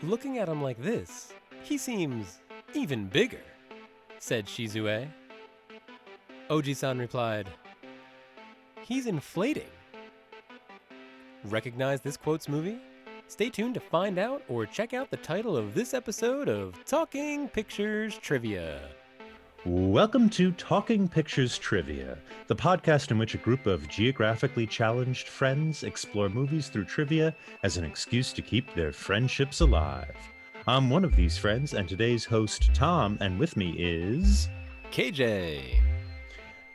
Looking at him like this, he seems even bigger, said Shizue. Oji-san replied, he's inflating. Recognize this quote's movie? Stay tuned to find out or check out the title of this episode of Talking Pictures Trivia. Welcome to Talking Pictures Trivia, the podcast in which a group of geographically challenged friends explore movies through trivia as an excuse to keep their friendships alive. I'm one of these friends, and today's host, Tom, and with me is... KJ.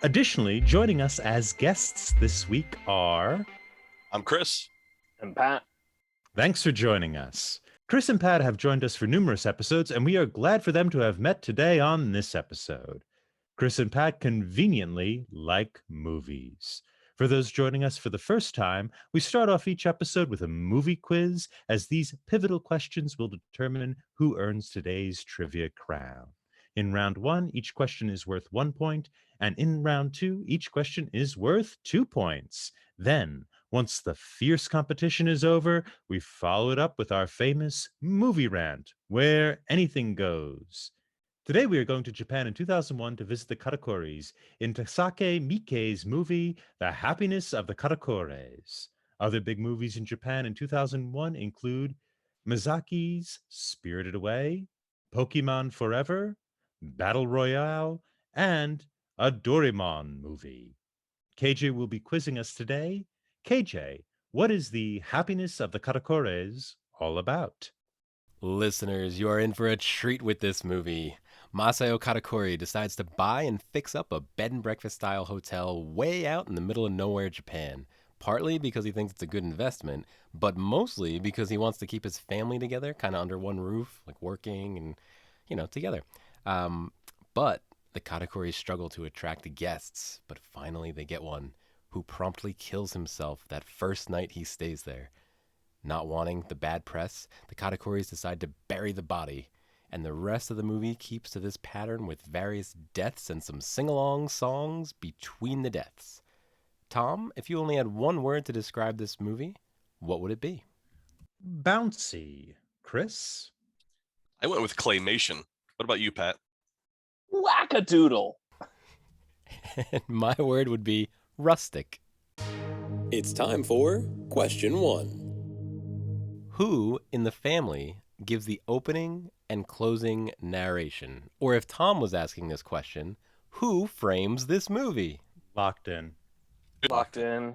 Additionally, joining us as guests this week are... I'm Chris. And Pat. Thanks for joining us. Chris and Pat have joined us for numerous episodes, and we are glad for them to have met today on this episode. Chris and Pat conveniently like movies. For those joining us for the first time, we start off each episode with a movie quiz, as these pivotal questions will determine who earns today's trivia crown. In round 1, each question is worth 1 point, and in round 2, each question is worth 2 points. Then, once the fierce competition is over, we follow it up with our famous movie rant, where anything goes. Today we are going to Japan in 2001 to visit the Katakoris in Tasake Miike's movie, The Happiness of the Katakores. Other big movies in Japan in 2001 include Miyazaki's Spirited Away, Pokemon Forever, Battle Royale, and a Doraemon movie. KJ will be quizzing us today. KJ, what is The Happiness of the Katakores all about? Listeners, you are in for a treat with this movie. Masayo Katakori decides to buy and fix up a bed and breakfast style hotel way out in the middle of nowhere, Japan. Partly because he thinks it's a good investment, but mostly because he wants to keep his family together, kind of under one roof, like working and, together. But the Katakoris struggle to attract the guests, but finally they get one who promptly kills himself that first night he stays there. Not wanting the bad press, the Katakoris decide to bury the body, and the rest of the movie keeps to this pattern with various deaths and some sing-along songs between the deaths. Tom, if you only had one word to describe this movie, what would it be? Bouncy. Chris? I went with claymation. What about you, Pat? Wackadoodle. And my word would be rustic. It's time for question 1. Who in the family gives the opening and closing narration? Or if Tom was asking this question, who frames this movie? Locked in. Locked in.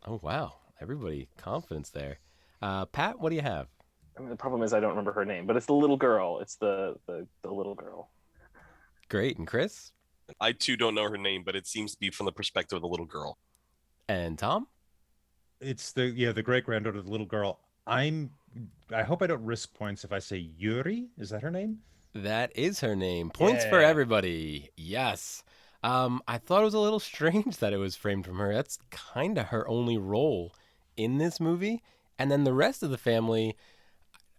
Oh, wow. Everybody, confidence there. Pat, what do you have? I mean, the problem is I don't remember her name, but it's the little girl. It's the little girl. Great. And Chris? I too don't know her name, but it seems to be from the perspective of the little girl. And Tom? It's the great-granddaughter of the little girl. I hope I don't risk points if I say Yuri. Is that her name? That is her name. Points for everybody. Yes. I thought it was a little strange that it was framed from her. That's kind of her only role in this movie. And then the rest of the family,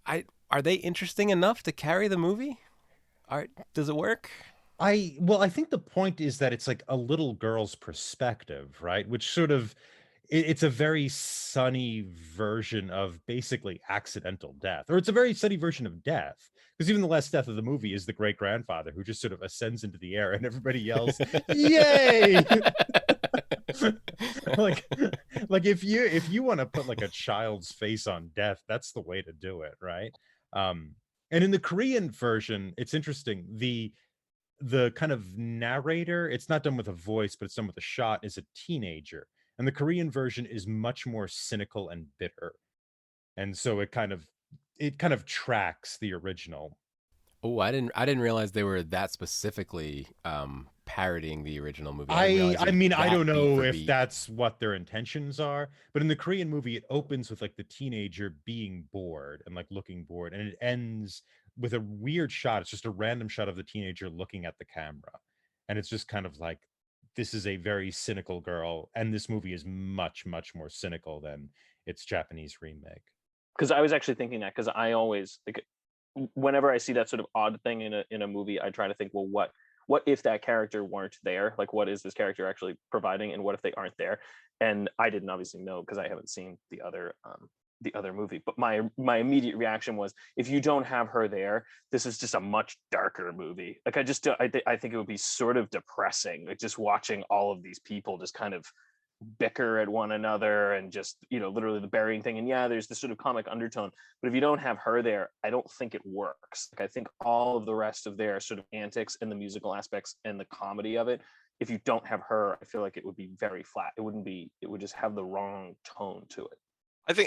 are they interesting enough to carry the movie? Does it work? I think the point is that it's like a little girl's perspective, right? Which sort of, it's a very sunny version of basically accidental death, or it's a very sunny version of death. Because even the last death of the movie is the great grandfather who just sort of ascends into the air and everybody yells, "Yay!" like if you want to put like a child's face on death, that's the way to do it, right? And in the Korean version, it's interesting. The kind of narrator, it's not done with a voice, but it's done with a shot, is a teenager. And the Korean version is much more cynical and bitter. And so it kind of tracks the original. Oh, I didn't realize they were that specifically parodying the original movie. I mean, I don't know if that's what their intentions are, but in the Korean movie, it opens with like the teenager being bored and like looking bored, and it ends with a weird shot. It's just a random shot of the teenager looking at the camera, and it's just kind of like, this is a very cynical girl, and this movie is much, much more cynical than its Japanese remake. Because I was actually thinking that, because I always like, whenever I see that sort of odd thing in a movie, I try to think, well, what if that character weren't there? Like, what is this character actually providing, and what if they aren't there? And I didn't obviously know, because I haven't seen the other the other movie. But my immediate reaction was, if you don't have her there, this is just a much darker movie. Like I think it would be sort of depressing, like just watching all of these people just kind of bicker at one another and just, you know, literally the burying thing. And yeah, there's this sort of comic undertone, but if you don't have her there, I don't think it works. Like I think all of the rest of their sort of antics and the musical aspects and the comedy of it, if you don't have her, I feel like it would be very flat. It would just have the wrong tone to it.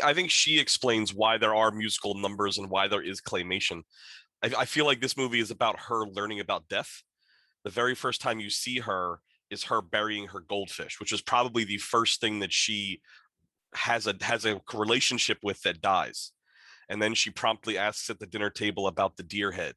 I think she explains why there are musical numbers and why there is claymation. I feel like this movie is about her learning about death. The very first time you see her is her burying her goldfish, which is probably the first thing that she has a relationship with that dies. And then she promptly asks at the dinner table about the deer head.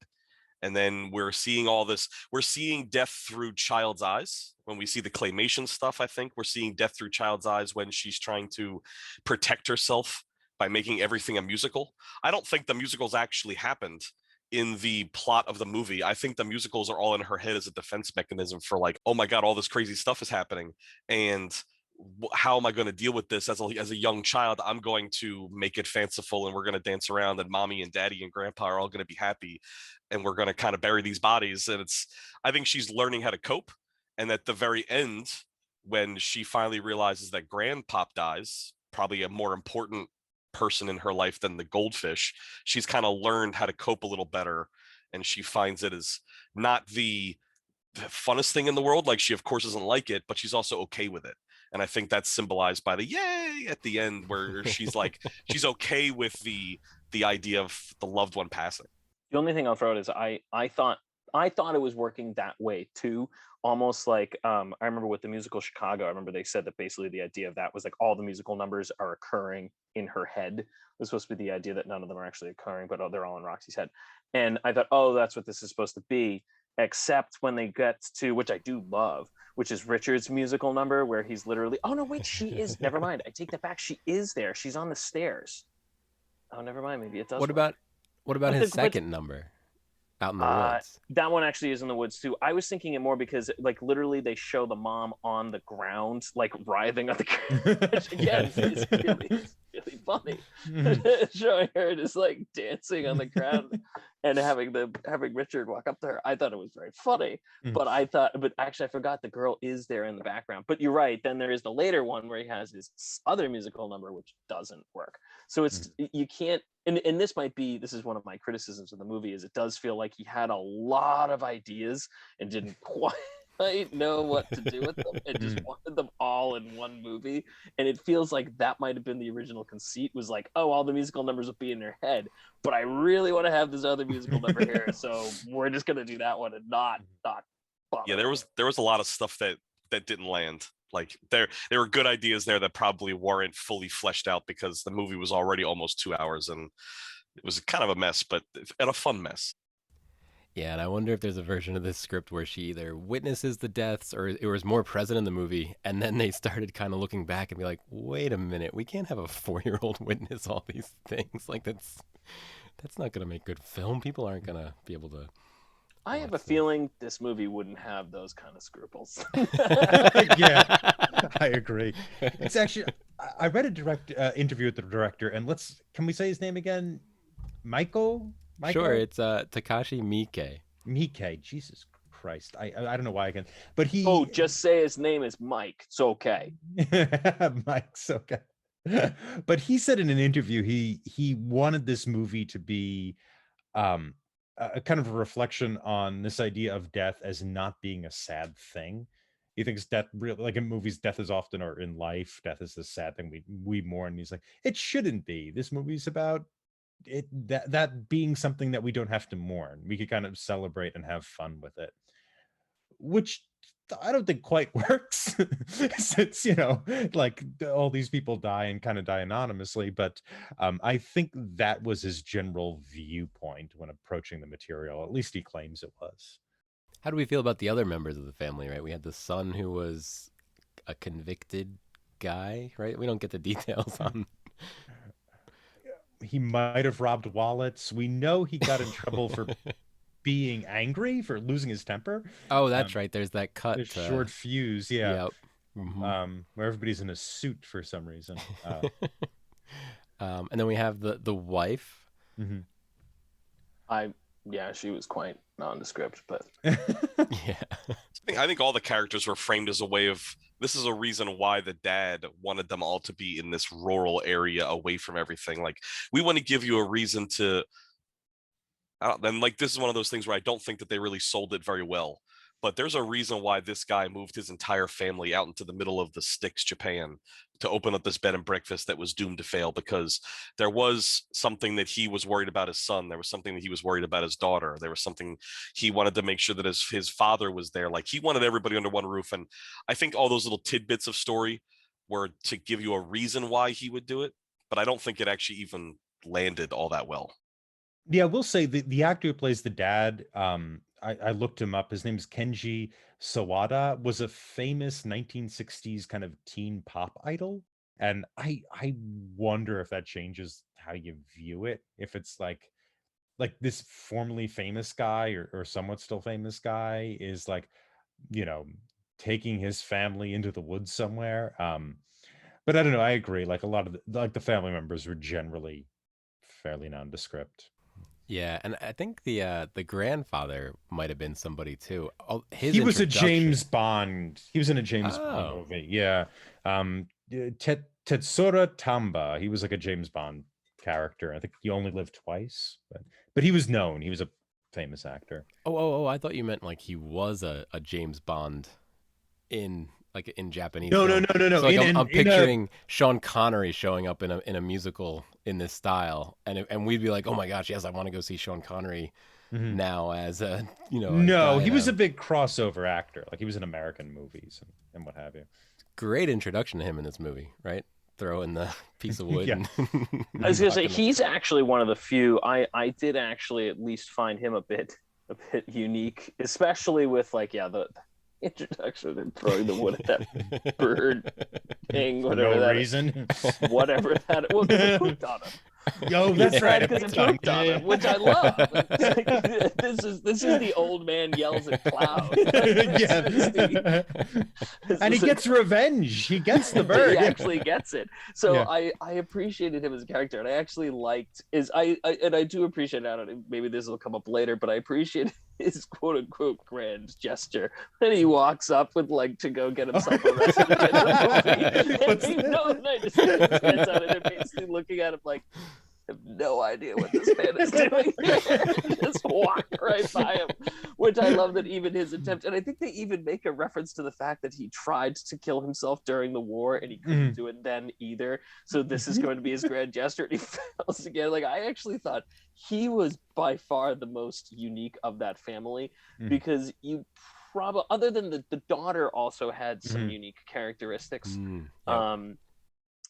And then we're seeing all this. We're seeing death through child's eyes. When we see the claymation stuff, I think we're seeing death through child's eyes when she's trying to protect herself by making everything a musical. I don't think the musicals actually happened in the plot of the movie. I think the musicals are all in her head as a defense mechanism for like, oh my God, all this crazy stuff is happening. And how am I going to deal with this as a young child? I'm going to make it fanciful and we're going to dance around and mommy and daddy and grandpa are all going to be happy and we're going to kind of bury these bodies. And I think she's learning how to cope. And at the very end, when she finally realizes that grandpop dies, probably a more important person in her life than the goldfish, she's kind of learned how to cope a little better. And she finds it as not the funnest thing in the world. Like she, of course, doesn't like it, but she's also okay with it. And I think that's symbolized by the yay at the end, where she's like, she's okay with the idea of the loved one passing. The only thing I'll throw out is I thought it was working that way too. Almost like I remember with the musical Chicago, I remember they said that basically the idea of that was like all the musical numbers are occurring in her head. It was supposed to be the idea that none of them are actually occurring, but they're all in Roxy's head. And I thought, oh, that's what this is supposed to be. Except when they get to, which I do love, which is Richard's musical number, where he's literally, oh no, wait, she is. Never mind, I take that back. She is there. She's on the stairs. Oh, never mind. Maybe it does. What about his second number? Out in the woods. That one actually is in the woods too. I was thinking it more because like literally they show the mom on the ground, like writhing on the ground. Which again is really funny. Showing her just like dancing on the ground and having Richard walk up to her. I thought it was very funny. But actually I forgot the girl is there in the background. But you're right. Then there is the later one where he has his other musical number, which doesn't work. So it's you can't. And this is one of my criticisms of the movie, is it does feel like he had a lot of ideas and didn't quite know what to do with them and just wanted them all in one movie. And it feels like that might have been the original conceit, was like, oh, all the musical numbers will be in her head, but I really want to have this other musical number here, so we're just gonna do that one and not bother. Yeah, there was a lot of stuff that didn't land. Like there were good ideas there that probably weren't fully fleshed out because the movie was already almost 2 hours and it was kind of a mess, but a fun mess. Yeah, and I wonder if there's a version of this script where she either witnesses the deaths or it was more present in the movie, and then they started kind of looking back and be like, wait a minute, we can't have a 4-year-old witness all these things. Like that's not going to make good film. People aren't going to be able to. I have a feeling this movie wouldn't have those kind of scruples. Yeah, I agree. It's actually, I read a direct interview with the director, and can we say his name again? Michael? Sure, it's Takashi Miike. Miike, Jesus Christ. I don't know why I can, but he... Oh, just say his name is Mike. It's okay. Mike's okay. But he said in an interview, he wanted this movie to be... a kind of a reflection on this idea of death as not being a sad thing. He thinks death, like in movies, death is often, or in life, death is the sad thing we mourn. He's like, it shouldn't be. This movie's about it, that being something that we don't have to mourn. We could kind of celebrate and have fun with it, which I don't think quite works since, like all these people die and kind of die anonymously. But I think that was his general viewpoint when approaching the material. At least he claims it was. How do we feel about the other members of the family, right? We had the son who was a convicted guy, right? We don't get the details on. He might have robbed wallets. We know he got in trouble for being angry, for losing his temper. Oh, that's right. There's that cut. There's short fuse, yeah. Yep. Mm-hmm. Where everybody's in a suit for some reason. And then we have the wife. Mm-hmm. Yeah, she was quite nondescript, but Yeah. I think all the characters were framed as a way of, this is a reason why the dad wanted them all to be in this rural area away from everything. Like, we want to give you a reason to, and like, this is one of those things where I don't think that they really sold it very well. But there's a reason why this guy moved his entire family out into the middle of the sticks, Japan, to open up this bed and breakfast that was doomed to fail, because there was something that he was worried about his son. There was something that he was worried about his daughter. There was something he wanted to make sure that his father was there. Like, he wanted everybody under one roof. And I think all those little tidbits of story were to give you a reason why he would do it. But I don't think it actually even landed all that well. Yeah, we'll say the actor who plays the dad, I looked him up. His name's Kenji Sawada, was a famous 1960s kind of teen pop idol. And I wonder if that changes how you view it. If it's like this formerly famous guy or somewhat still famous guy is like, taking his family into the woods somewhere. But I don't know. I agree. Like, a lot of the family members were generally fairly nondescript. Yeah, and I think the grandfather might have been somebody too. He was a James introduction- Bond. He was in a James Bond movie. Yeah. Tetsura Tamba. He was like a James Bond character. I think he only lived twice, but he was known. He was a famous actor. Oh! I thought you meant like he was a James Bond in Japanese. No. film. So like, I'm In picturing Sean Connery showing up in a musical in this style, and we'd be like, oh my gosh, yes, I want to go see Sean Connery now as a No, he was a big crossover actor. Like, he was in American movies and what have you. Great introduction to him in this movie, right? Throw in the piece of wood. Yeah. And I was gonna say he's actually one of the few. I did actually at least find him a bit unique, especially with the introduction and throwing the wood at that bird thing, whatever that reason. Whatever that. Well, because it pooped on him. Yo, that's right. Because it pooped on him, which I love. This is the old man yells at clouds. And he gets revenge. He gets the bird. He actually gets it. So I appreciated him as a character, and I actually liked I do appreciate. I don't know, maybe this will come up later, but I appreciate his quote unquote grand gesture when he walks up with to go get himself arrested at the end of the movie. And he knows, and I just his head's out, and they're basically looking at him like, I have no idea what this man is doing. Just walk right by him, which I love that even his attempt, and I think they even make a reference to the fact that he tried to kill himself during the war and he couldn't do it then either. So this is going to be his grand gesture, and he fails again. Like, I actually thought he was by far the most unique of that family, because you probably, other than the daughter, also had some unique characteristics.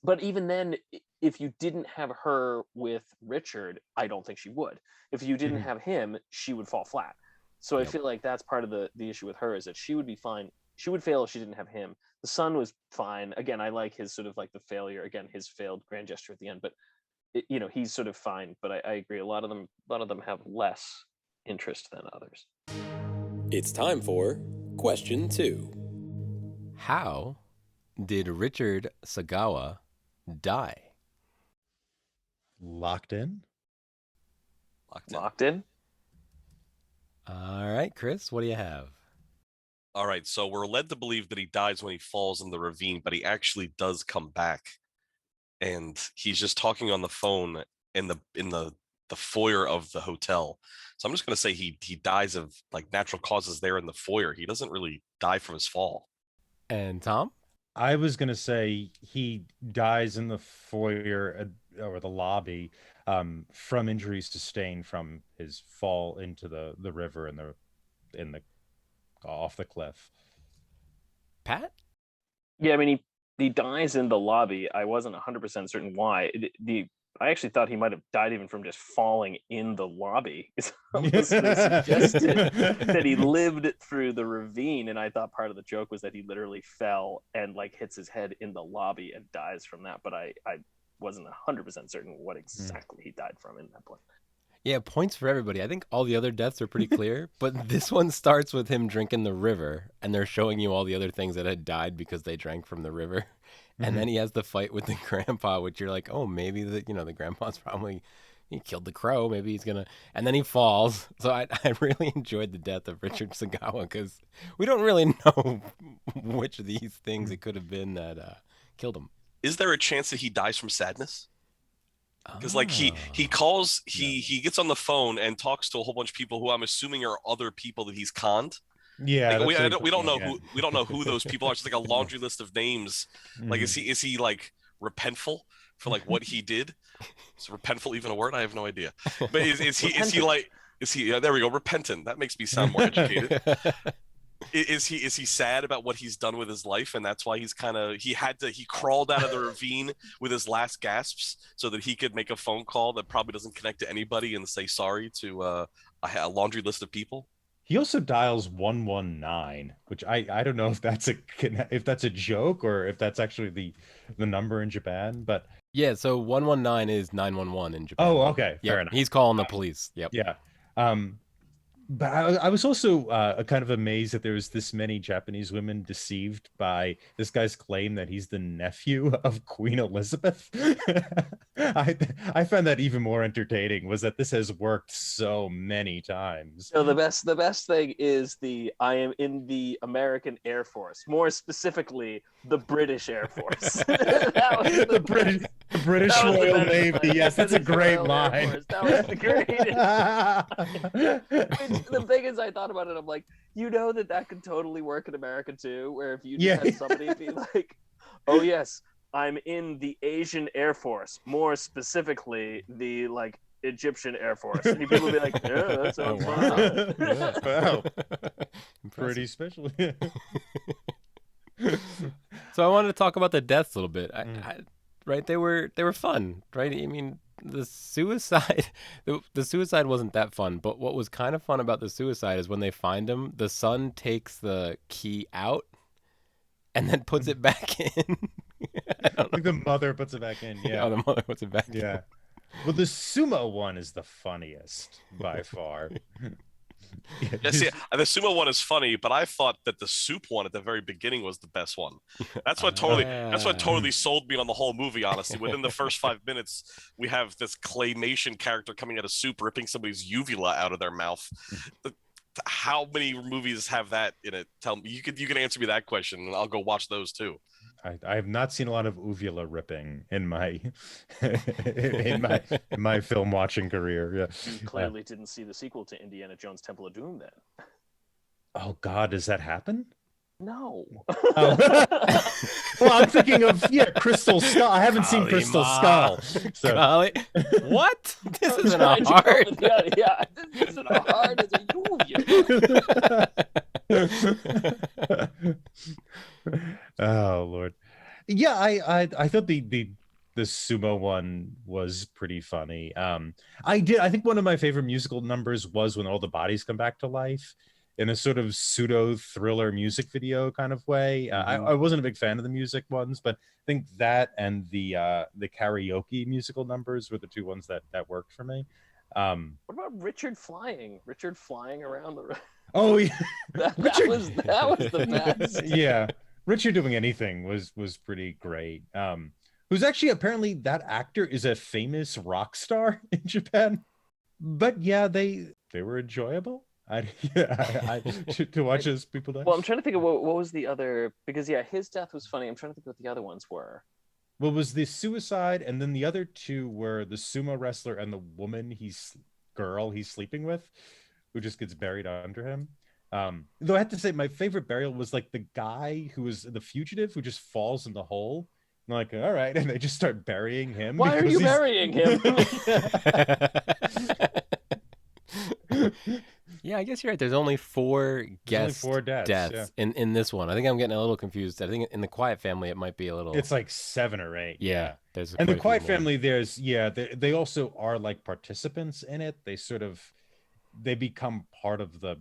But even then, if you didn't have her with Richard, I don't think she would. If you didn't have him, she would fall flat. So I feel like that's part of the issue with her, is that she would be fine. She would fail if she didn't have him. The son was fine. Again, I like his sort of the failure. Again, his failed grand gesture at the end. But he's sort of fine. But I agree. A lot of them have less interest than others. It's time for question 2. How did Richard Sagawa die? Locked in. Locked in. All right, Chris, what do you have? All right, so we're led to believe that he dies when he falls in the ravine, but he actually does come back, and he's just talking on the phone in the foyer of the hotel. So I'm just going to say he dies of natural causes there in the foyer. He doesn't really die from his fall. And Tom? I was going to say he dies in the foyer or the lobby from injuries sustained from his fall into the river in the off the cliff. Pat? Yeah, I mean, he dies in the lobby. I wasn't 100% certain why. I actually thought he might have died even from just falling in the lobby. It's almost suggested that he lived through the ravine, and I thought part of the joke was that he literally fell and hits his head in the lobby and dies from that. But I wasn't 100% certain what exactly he died from in that point. Yeah, points for everybody. I think all the other deaths are pretty clear, but this one starts with him drinking the river, and they're showing you all the other things that had died because they drank from the river. And then he has the fight with the grandpa, which you're like, oh, maybe the grandpa's probably he killed the crow. Maybe he's gonna, and then he falls. So I really enjoyed the death of Richard Sagawa because we don't really know which of these things it could have been that killed him. Is there a chance that he dies from sadness? Because like he Oh. he gets on the phone and talks to a whole bunch of people who I'm assuming are other people that he's conned. Yeah, Like that's we don't know yeah. who those people are. It's like a laundry list of names. Like Mhm. is he like repentful for like what he did? Is repentful even a word? I have no idea. But is he Repentant. like is he there we go, repentant. That makes me sound more educated. Is he sad about what he's done with his life, and that's why he crawled out of the ravine with his last gasps so that he could make a phone call that probably doesn't connect to anybody and say sorry to a laundry list of people. He also dials 119, which I don't know if that's a joke or if that's actually the number in Japan, but Yeah, so 119 is 911 in Japan. oh, okay, Yep, fair enough. he's calling the police. Yep. Yeah. Um, but I was also kind of amazed that there was this many Japanese women deceived by this guy's claim that he's the nephew of Queen Elizabeth. I I found that even more entertaining was that this has worked so many times. So the best thing is I am in the American Air Force, more specifically the British Air Force. That was the British that was the Royal best Navy. line. Yes, that's a British great Royal Air line. Force. That was the greatest. The thing is, I thought about it. I'm like, that could totally work in America too, where if you just Yeah. had somebody be like, "Oh yes, I'm in the Asian Air Force, more specifically the like Egyptian Air Force," and people would be like, "Yeah, that Oh, sounds wow. fun." Yeah. Wow. Pretty Impressive. special. So I wanted to talk about the deaths a little bit. Mm. Right? They were fun, right? I mean, the suicide, the suicide wasn't that fun. But what was kind of fun about the suicide is when they find him, the son takes the key out and then puts it back in. I don't know. Like the mother puts it back in. Oh, Yeah. the mother puts it back Yeah. Well, the sumo one is the funniest by far. Yeah, Yeah, see, just- the sumo one is funny, but I thought that the soup one at the very beginning was the best one. That's what Ah. totally sold me on the whole movie. Honestly, within the first 5 minutes, we have this claymation character coming out of soup, ripping somebody's uvula out of their mouth. How many movies have that in it? Tell me, you can answer me that question, and I'll go watch those too. I have not seen a lot of uvula ripping in my in my film watching career. Yeah. You clearly didn't see the sequel to Indiana Jones Temple of Doom then. Oh God, does that happen? No. Oh. Well, I'm thinking of Crystal Skull. I haven't seen Crystal Kalima. Skull. So Golly. What? This I was isn't trying a to go hard. with the other- yeah, this isn't a hard as a Oh Lord. Yeah, I thought the sumo one was pretty funny. I think one of my favorite musical numbers was when all the bodies come back to life in a sort of pseudo thriller music video kind of way. I wasn't a big fan of the music ones, but I think that and the karaoke musical numbers were the two ones that worked for me. What about Richard flying? Richard flying around the Oh yeah. that Richard- was the best. Yeah, Richard doing anything was pretty great. Who's actually apparently that actor is a famous rock star in Japan. But yeah, they were enjoyable. To watch as people die. Well, I'm trying to think of what was the other, because his death was funny. I'm trying to think what the other ones were. What was the suicide, and then the other two were the sumo wrestler and the woman he's sleeping with, who just gets buried under him. Though I have to say, my favorite burial was like the guy who was the fugitive who just falls in the hole. I'm like, all right, and they just start burying him. Why are because you he's- burying him? Yeah, I guess you're right. There's only four There's only guest 4 deaths. in this one. I think I'm getting a little confused. I think in the Quiet Family it might be a little. It's like 7 or 8. yeah. There's And the quite a few Quiet more. Family, there's they also are like participants in it. They become part of the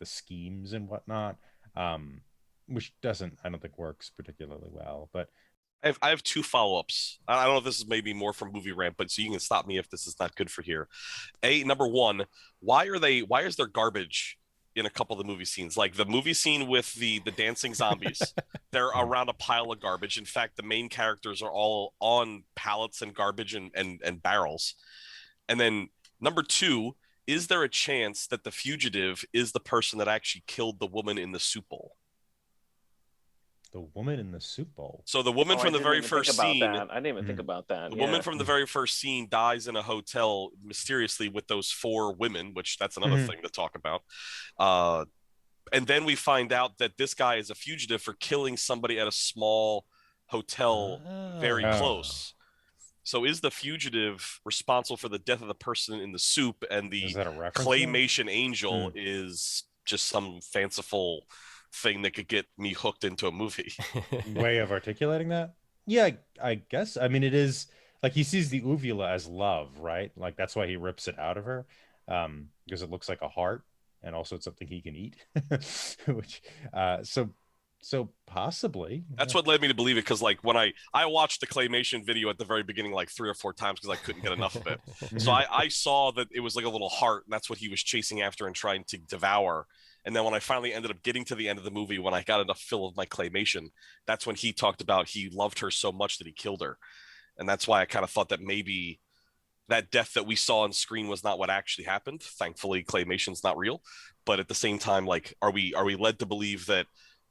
schemes and whatnot, which I don't think works particularly well. But I have two follow-ups. I don't know if this is maybe more from movie rant, but so you can stop me if this is not good for here. Number one, why is there garbage in a couple of the movie scenes. Like the movie scene with the dancing zombies, they're around a pile of garbage. In fact, the main characters are all on pallets and garbage and barrels. And then number two, is there a chance that the fugitive is the person that actually killed the woman in the soup bowl? The woman in the soup bowl. So the woman from the very first scene, I didn't even think about that. the woman from the very first scene dies in a hotel mysteriously with those 4 women, which that's another thing to talk about. And then we find out that this guy is a fugitive for killing somebody at a small hotel very close. So is the fugitive responsible for the death of the person in the soup, and the claymation angel is just some fanciful thing that could get me hooked into a movie? Way of articulating that? Yeah, I guess. I mean, it is like he sees the uvula as love, right? Like that's why he rips it out of her, because it looks like a heart, and also it's something he can eat. Which, so possibly. That's what led me to believe it, because like when I watched the claymation video at the very beginning like 3 or 4 times because I couldn't get enough of it. So I saw that it was like a little heart, and that's what he was chasing after and trying to devour. And then when I finally ended up getting to the end of the movie, when I got enough fill of my claymation, that's when he talked about he loved her so much that he killed her. And that's why I kind of thought that maybe that death that we saw on screen was not what actually happened. Thankfully, claymation's not real. But at the same time, like, are we led to believe that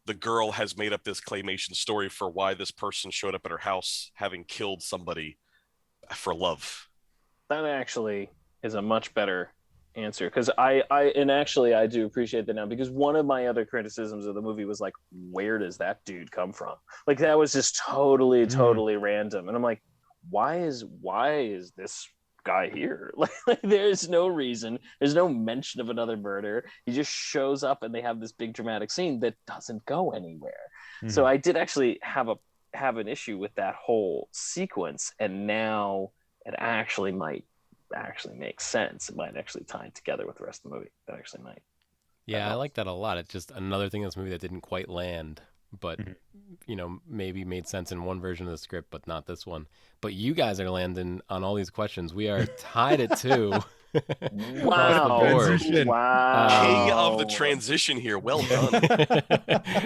the girl has made up this claymation story for why this person showed up at her house having killed somebody for love? That actually is a much better answer, because I do appreciate that now, because one of my other criticisms of the movie was like, where does that dude come from? Like that was just totally random, and I'm like, why is this guy here? Like there's no reason, there's no mention of another murder. He just shows up and they have this big dramatic scene that doesn't go anywhere. So I did actually have an issue with that whole sequence, and now it actually might make sense. It might actually tie together with the rest of the movie. That actually might. Yeah, I like that a lot. It's just another thing in this movie that didn't quite land, but maybe made sense in one version of the script, but not this one. But you guys are landing on all these questions. We are tied at 2. Wow. Wow. King of the transition here. Well done.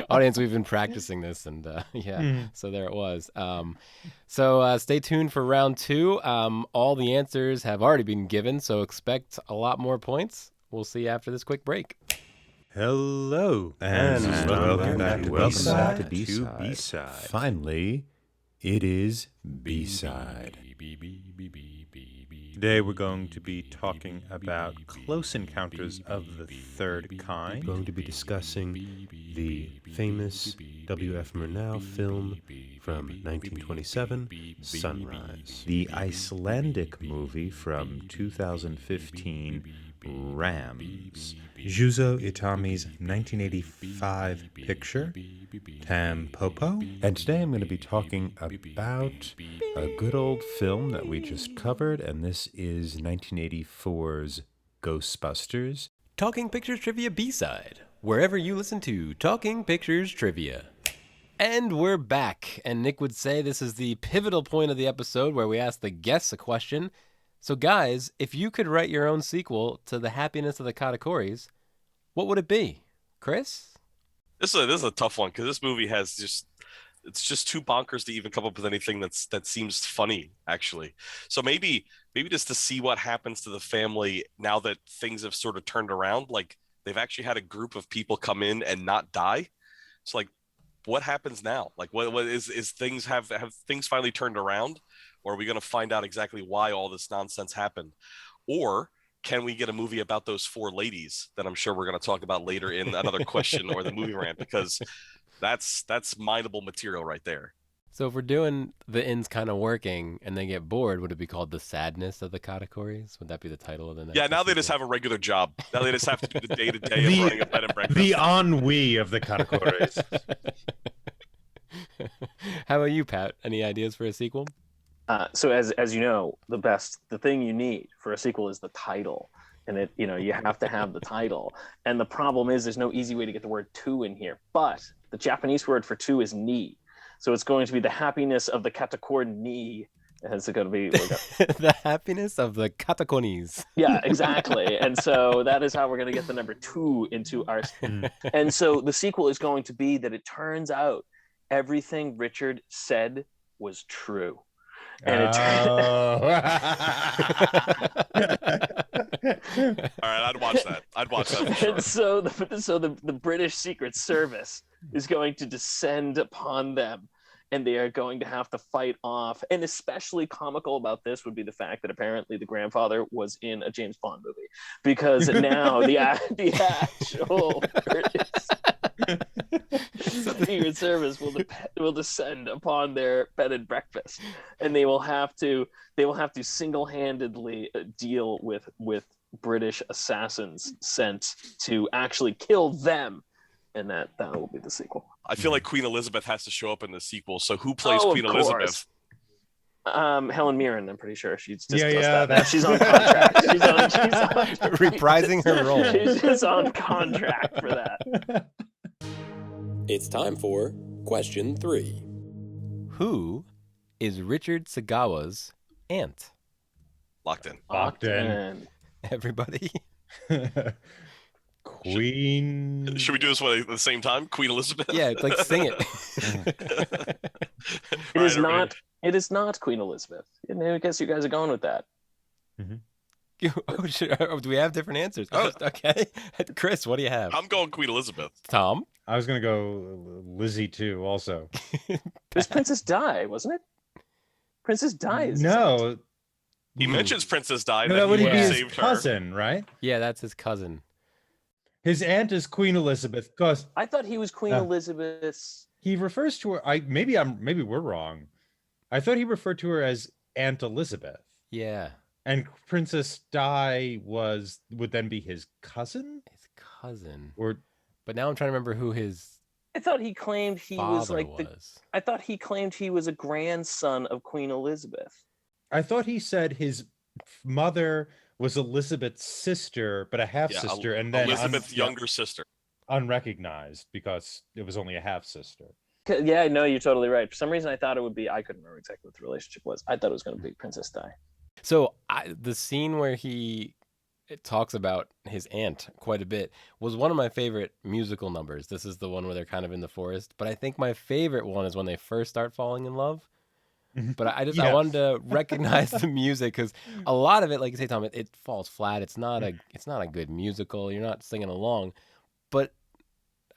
Audience, we've been practicing this, and so there it was. So stay tuned for round 2. All the answers have already been given, so expect a lot more points. We'll see you after this quick break. Hello, and welcome back to B-Side. Finally, it is B-Side. Today we're going to be talking about Close Encounters of the Third Kind. We're going to be discussing the famous W.F. Murnau film from 1927, Sunrise. The Icelandic movie from 2015, Rams. Juzo Itami's 1985 picture, Tampopo. And today I'm going to be talking about a good old film that we just covered, and this is 1984's Ghostbusters. Talking Pictures Trivia B-Side, wherever you listen to Talking Pictures Trivia. And we're back, and Nick would say this is the pivotal point of the episode where we ask the guests a question. So guys, if you could write your own sequel to The Happiness of the Katakoris, what would it be? Chris? This is a tough one, because this movie has it's just too bonkers to even come up with anything that seems funny, actually. So maybe just to see what happens to the family now that things have sort of turned around. Like they've actually had a group of people come in and not die. It's like, what happens now? Like what is things have things finally turned around? Or are we going to find out exactly why all this nonsense happened? Or can we get a movie about those 4 ladies that I'm sure we're going to talk about later in another question or the movie rant? Because that's mineable material right there. So if we're doing the ends kind of working and they get bored, would it be called The Sadness of the Katakoris? Would that be the title of the next? Yeah, now they just have a regular job. Now they just have to do the day-to-day of running a bed and breakfast. The ennui of the Katakoris. How about you, Pat? Any ideas for a sequel? So as you know, the thing you need for a sequel is the title, and you have to have the title. And the problem is there's no easy way to get the word 2 in here, but the Japanese word for 2 is ni. So it's going to be The Happiness of the Katakori ni It's going to be The happiness of the Katakonis. yeah, exactly. And so that is how we're going to get the number 2 into our. And so the sequel is going to be that it turns out everything Richard said was true. And All right, I'd watch that. I'd watch that for sure. And so the British Secret Service is going to descend upon them, and they are going to have to fight off. And especially comical about this would be the fact that apparently the grandfather was in a James Bond movie, because now the actual British Secret Service will descend upon their bed and breakfast, and they will have to single-handedly deal with British assassins sent to actually kill them, and that will be the sequel. I feel like Queen Elizabeth has to show up in the sequel. So who plays Oh, Queen of course. Elizabeth? Helen Mirren, I'm pretty sure she's just Yeah, does yeah, that. She's on contract. She's on Reprising her role. She's just on contract for that. It's time for question 3. Who is Richard Sagawa's aunt? Locked in. Locked in. Everybody? Queen. Should we do this one at the same time? Queen Elizabeth? Yeah, like sing it. It is not. It is not Queen Elizabeth. And I guess you guys are going with that. Oh, do we have different answers? Oh, okay. Chris, what do you have? I'm going Queen Elizabeth. Tom? I was gonna go Lizzie too. Also, It was Princess Di, wasn't it? Princess Di is no. He mentions Princess Di. No, that that would he be would've his saved her. cousin, right? Yeah, that's his cousin. His aunt is Queen Elizabeth because I thought he was Queen Elizabeth's. he refers to her. Maybe we're wrong. I thought he referred to her as Aunt Elizabeth, Yeah. and Princess Di would then be his cousin, His cousin. or But now I'm trying to remember who his I thought he claimed he was father like was. I thought he claimed he was a grandson of Queen Elizabeth. I thought he said his mother was Elizabeth's sister, but a half Yeah, sister, and then Elizabeth's younger sister. unrecognized because it was only a half sister. Yeah, no, you're totally right. For some reason, I thought it would be. I couldn't remember exactly what the relationship was. I thought it was going to be Princess Di. So the scene where it talks about his aunt quite a bit was one of my favorite musical numbers. This is the one where they're kind of in the forest. But I think my favorite one is when they first start falling in love. But I wanted to recognize the music because a lot of it, like you say, Tom, it falls flat. It's not a good musical. You're not singing along. But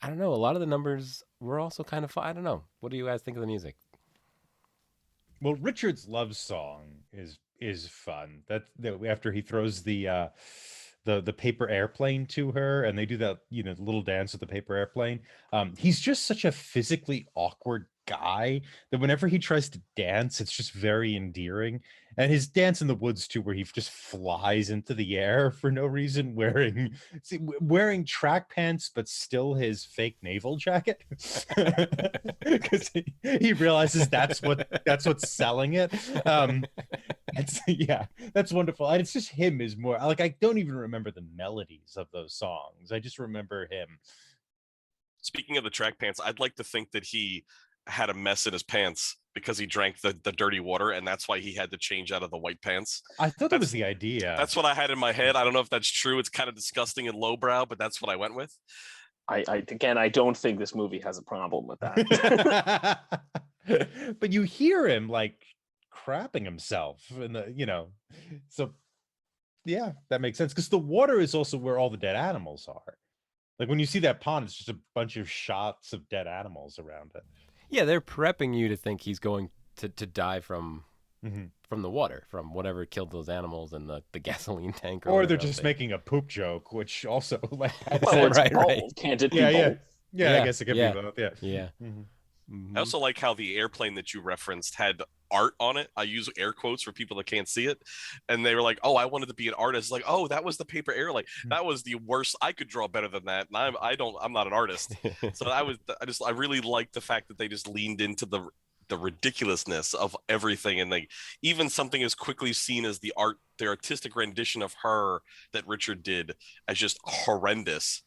I don't know. A lot of the numbers were also kind of fun. I don't know. What do you guys think of the music? Well, Richard's love song is fun. That after he throws the paper airplane to her, and they do that little dance with the paper airplane. He's just such a physically awkward guy that whenever he tries to dance, it's just very endearing. And his dance in the woods too, where he just flies into the air for no reason, wearing track pants but still his fake naval jacket, because he realizes that's what's selling it. That's wonderful. And it's just him is more like, I don't even remember the melodies of those songs. I just remember him. Speaking of the track pants, I'd like to think that he had a mess in his pants because he drank the dirty water, and that's why he had to change out of the white pants. I thought that was the idea. That's what I had in my head. I don't know if that's true. It's kind of disgusting and lowbrow, but that's what I went with. I don't think this movie has a problem with that. But you hear him like crapping himself so yeah, that makes sense, because the water is also where all the dead animals are. Like when you see that pond, it's just a bunch of shots of dead animals around it. Yeah, they're prepping you to think he's going to die from the water, from whatever killed those animals and the gasoline tank. Or they're just making a poop joke, which also like well, it's right, both. right. Can't it be both? Yeah, I guess it could be both. Yeah. I also like how the airplane that you referenced had art on it. I use air quotes for people that can't see it. And they were like, oh, I wanted to be an artist. Like, oh, that was the paper airline. That was the worst. I could draw better than that. And I'm not an artist. So I really liked the fact that they just leaned into the ridiculousness of everything. And even something as quickly seen as the artistic rendition of her that Richard did as just horrendous.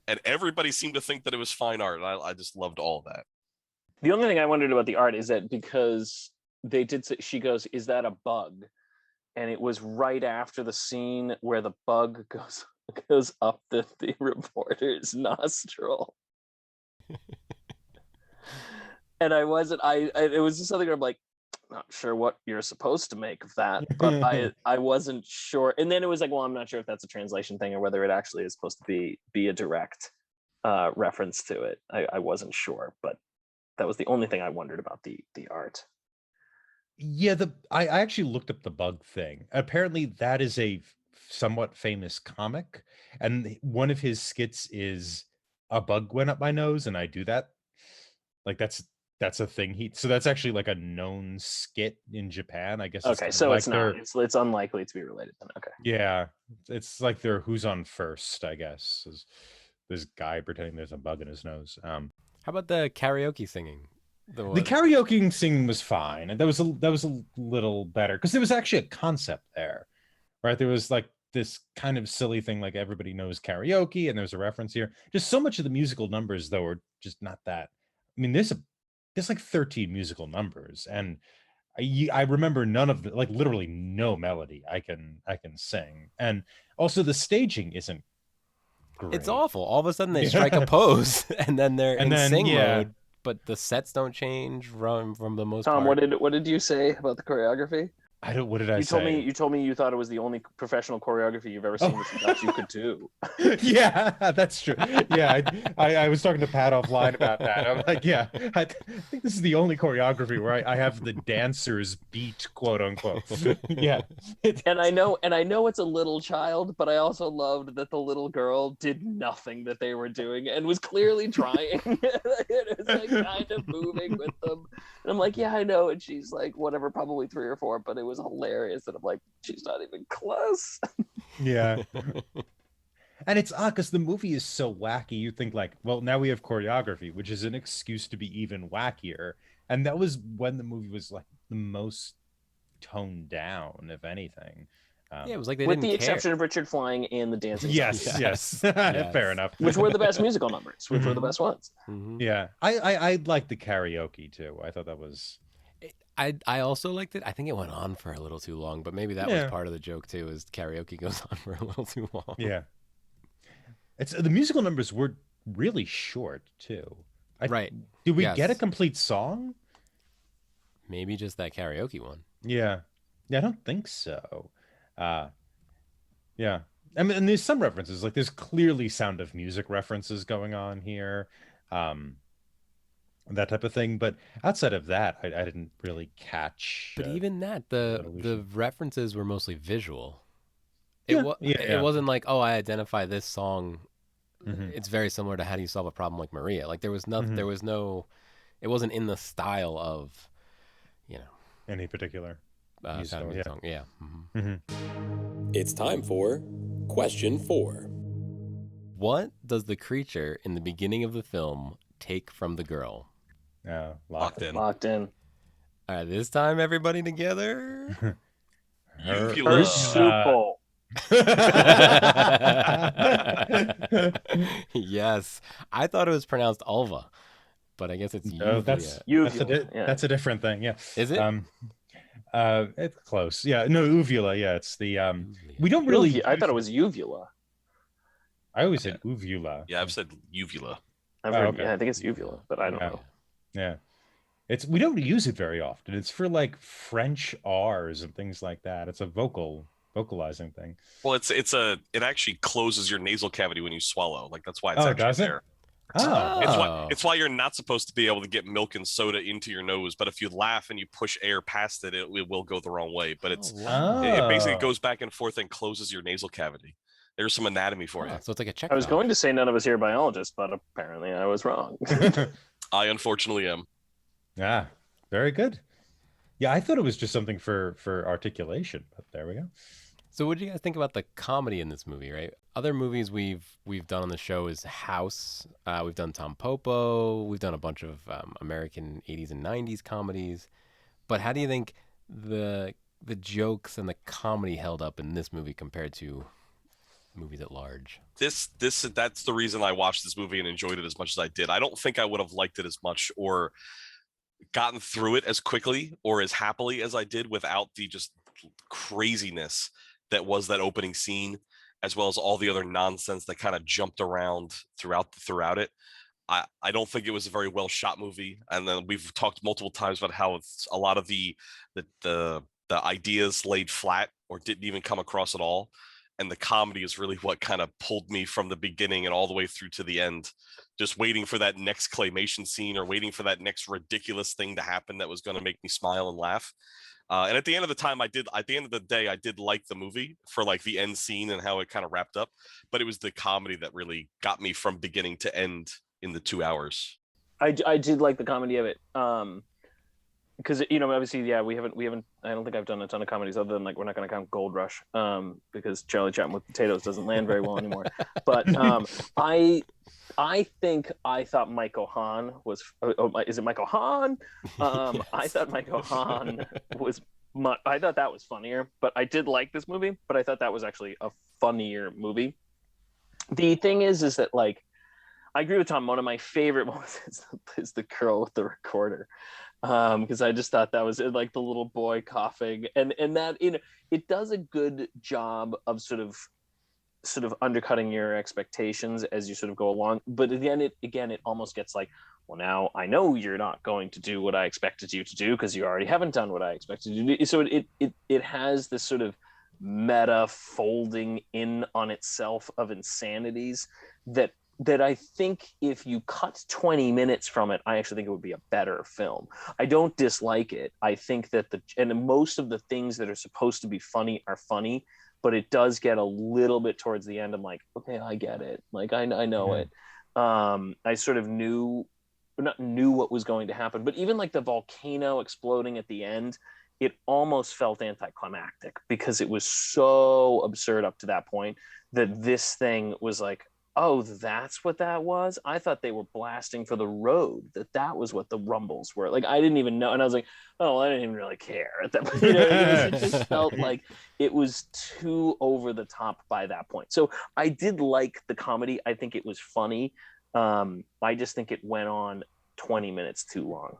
And everybody seemed to think that it was fine art. And I just loved all of that. The only thing I wondered about the art is that because they did say, she goes, "Is that a bug?" And it was right after the scene where the bug goes up the reporter's nostril. And I wasn't I it was just something where I'm like, not sure what you're supposed to make of that, but I wasn't sure. And then it was like, well, I'm not sure if that's a translation thing or whether it actually is supposed to be a direct reference to it. I wasn't sure, but that was the only thing I wondered about the art. Yeah, I actually looked up the bug thing. Apparently, that is a somewhat famous comic, and one of his skits is a bug went up my nose, and I do that. Like that's a thing. So that's actually like a known skit in Japan. I guess. Okay, so it's not. It's unlikely to be related then. Okay. Yeah, it's like their "Who's on First," I guess. Is this guy pretending there's a bug in his nose? How about the karaoke singing? The karaoke singing was fine, and that was a little better because there was actually a concept there, right? There was like this kind of silly thing, like everybody knows karaoke, and there's a reference here. Just so much of the musical numbers, though, are just not that. I mean, there's like 13 musical numbers, and I remember none of the, like literally no melody I can sing, and also the staging isn't great. It's awful. All of a sudden they strike a pose, and then they're in sing mode. But the sets don't change from the most Tom, part. what did you say about the choreography? What did I say? You told me you thought it was the only professional choreography you've ever seen that you thought you could do. Yeah, that's true. Yeah, I was talking to Pat offline about that. I'm like, yeah, I think this is the only choreography where I have the dancers beat, quote unquote. Yeah. And I know it's a little child, but I also loved that the little girl did nothing that they were doing and was clearly trying. It was like kind of moving with them. And I'm like, yeah, I know. And she's like, whatever, probably 3 or 4, but it was hilarious. And I'm like, she's not even close. Yeah. And it's odd because the movie is so wacky. You think like, well, now we have choreography, which is an excuse to be even wackier. And that was when the movie was like the most toned down, if anything. Yeah, it was like they with didn't the care. exception of Richard Flying and the dancing. Yes. Fair enough. Which were the best musical numbers, which were the best ones. Mm-hmm. Yeah, I liked the karaoke too. I thought that was. I also liked it. I think it went on for a little too long, but maybe that was part of the joke too. Is karaoke goes on for a little too long. Yeah, it's the musical numbers were really short too. Right? Did we get a complete song? Maybe just that karaoke one. Yeah, I don't think so. Yeah, I mean, and there's some references, like there's clearly Sound of Music references going on here, that type of thing. But outside of that, I didn't really catch. But even that, the references were mostly visual. It wasn't like, oh, I identify this song. Mm-hmm. It's very similar to How Do You Solve a Problem Like Maria. Like there was nothing. Mm-hmm. There was no. It wasn't in the style of, any particular song. Yeah. Mm-hmm. Mm-hmm. It's time for question 4. What does the creature in the beginning of the film take from the girl? Locked in. Locked in. All right, this time everybody together. Uvula. Marsupial. Yes, I thought it was pronounced ulva, but I guess it's no, uvula. That's a different thing. Yeah, is it? It's close. Yeah, no, uvula. Yeah, it's the we don't really. I thought it was uvula. I always said uvula. Yeah, I've said uvula. I've heard, yeah, I think it's uvula, but I don't know. Yeah, we don't use it very often. It's for like French R's and things like that. It's a vocalizing thing. Well, it actually closes your nasal cavity when you swallow. Like that's why it's actually there. It's why you're not supposed to be able to get milk and soda into your nose. But if you laugh and you push air past it, it will go the wrong way. But it basically goes back and forth and closes your nasal cavity. There's some anatomy for you. So it's like a check. I was going to say none of us here are biologists, but apparently I was wrong. I unfortunately am. Yeah, very good. Yeah, I thought it was just something for articulation, but there we go. So what do you guys think about the comedy in this movie, right? Other movies we've done on the show is House. We've done Tom Popo. We've done a bunch of American 80s and 90s comedies. But how do you think the jokes and the comedy held up in this movie compared to movies at large? That's the reason I watched this movie and enjoyed it as much as I did. I don't think I would have liked it as much or gotten through it as quickly or as happily as I did without the just craziness that was that opening scene, as well as all the other nonsense that kind of jumped around throughout it. I don't think it was a very well shot movie. And then we've talked multiple times about how it's a lot of the ideas laid flat or didn't even come across at all. And the comedy is really what kind of pulled me from the beginning and all the way through to the end, just waiting for that next claymation scene or waiting for that next ridiculous thing to happen that was going to make me smile and laugh. And at the end of the day, I did like the movie for like the end scene and how it kind of wrapped up, but it was the comedy that really got me from beginning to end in the 2 hours. I did like the comedy of it. Because obviously, yeah, we haven't. I don't think I've done a ton of comedies other than like we're not going to count Gold Rush, because Charlie Chaplin with potatoes doesn't land very well anymore. But I think I thought Michael Hahn was. Is it Michael Hahn? I thought Michael Hahn was. I thought that was funnier, but I did like this movie. But I thought that was actually a funnier movie. The thing is that like, I agree with Tom. One of my favorite ones is the girl with the recorder. Because I just thought that was like the little boy coughing, and that it does a good job of sort of undercutting your expectations as you sort of go along. But again, it almost gets like, well, now I know you're not going to do what I expected you to do because you already haven't done what I expected you to do. So it has this sort of meta folding in on itself of insanities that I think if you cut 20 minutes from it, I actually think it would be a better film. I don't dislike it. I think that most of the things that are supposed to be funny are funny, but it does get a little bit towards the end. I'm like, okay, I get it. Like, I know it. I sort of not knew what was going to happen, but even like the volcano exploding at the end, it almost felt anticlimactic because it was so absurd up to that point that this thing was like, oh, that's what that was? I thought they were blasting for the road, that was what the rumbles were. Like, I didn't even know. And I was like, oh, I didn't even really care at that point. It just felt like it was too over the top by that point. So I did like the comedy. I think it was funny. I just think it went on 20 minutes too long.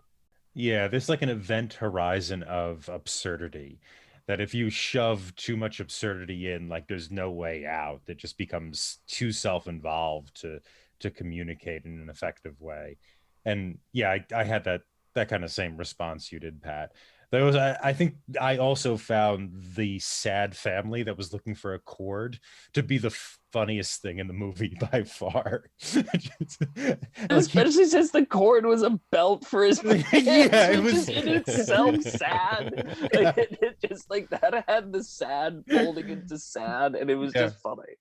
Yeah, there's like an event horizon of absurdity that if you shove too much absurdity in, like there's no way out. It just becomes too self-involved to communicate in an effective way. And yeah, I had that kind of same response you did, Pat. I think I also found the sad family that was looking for a cord to be the funniest thing in the movie by far. Especially since the cord was a belt for his pants, yeah, it was just in itself sad. Like, it just like that had the sad folding into sad, and it was just funny.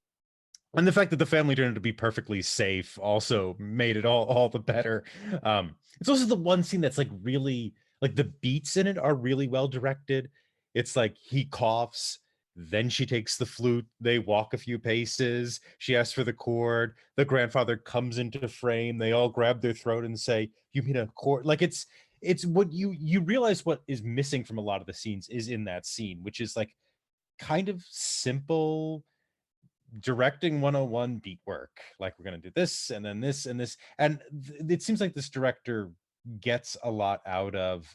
And the fact that the family turned out to be perfectly safe also made it all the better. It's also the one scene that's like really, like the beats in it are really well directed. It's like he coughs, then she takes the flute, they walk a few paces, she asks for the cord, the grandfather comes into frame, they all grab their throat and say, you mean a cord? Like it's what you realize what is missing from a lot of the scenes is in that scene, which is like kind of simple directing 101 beat work. Like, we're going to do this and then this and this. And it seems like this director gets a lot out of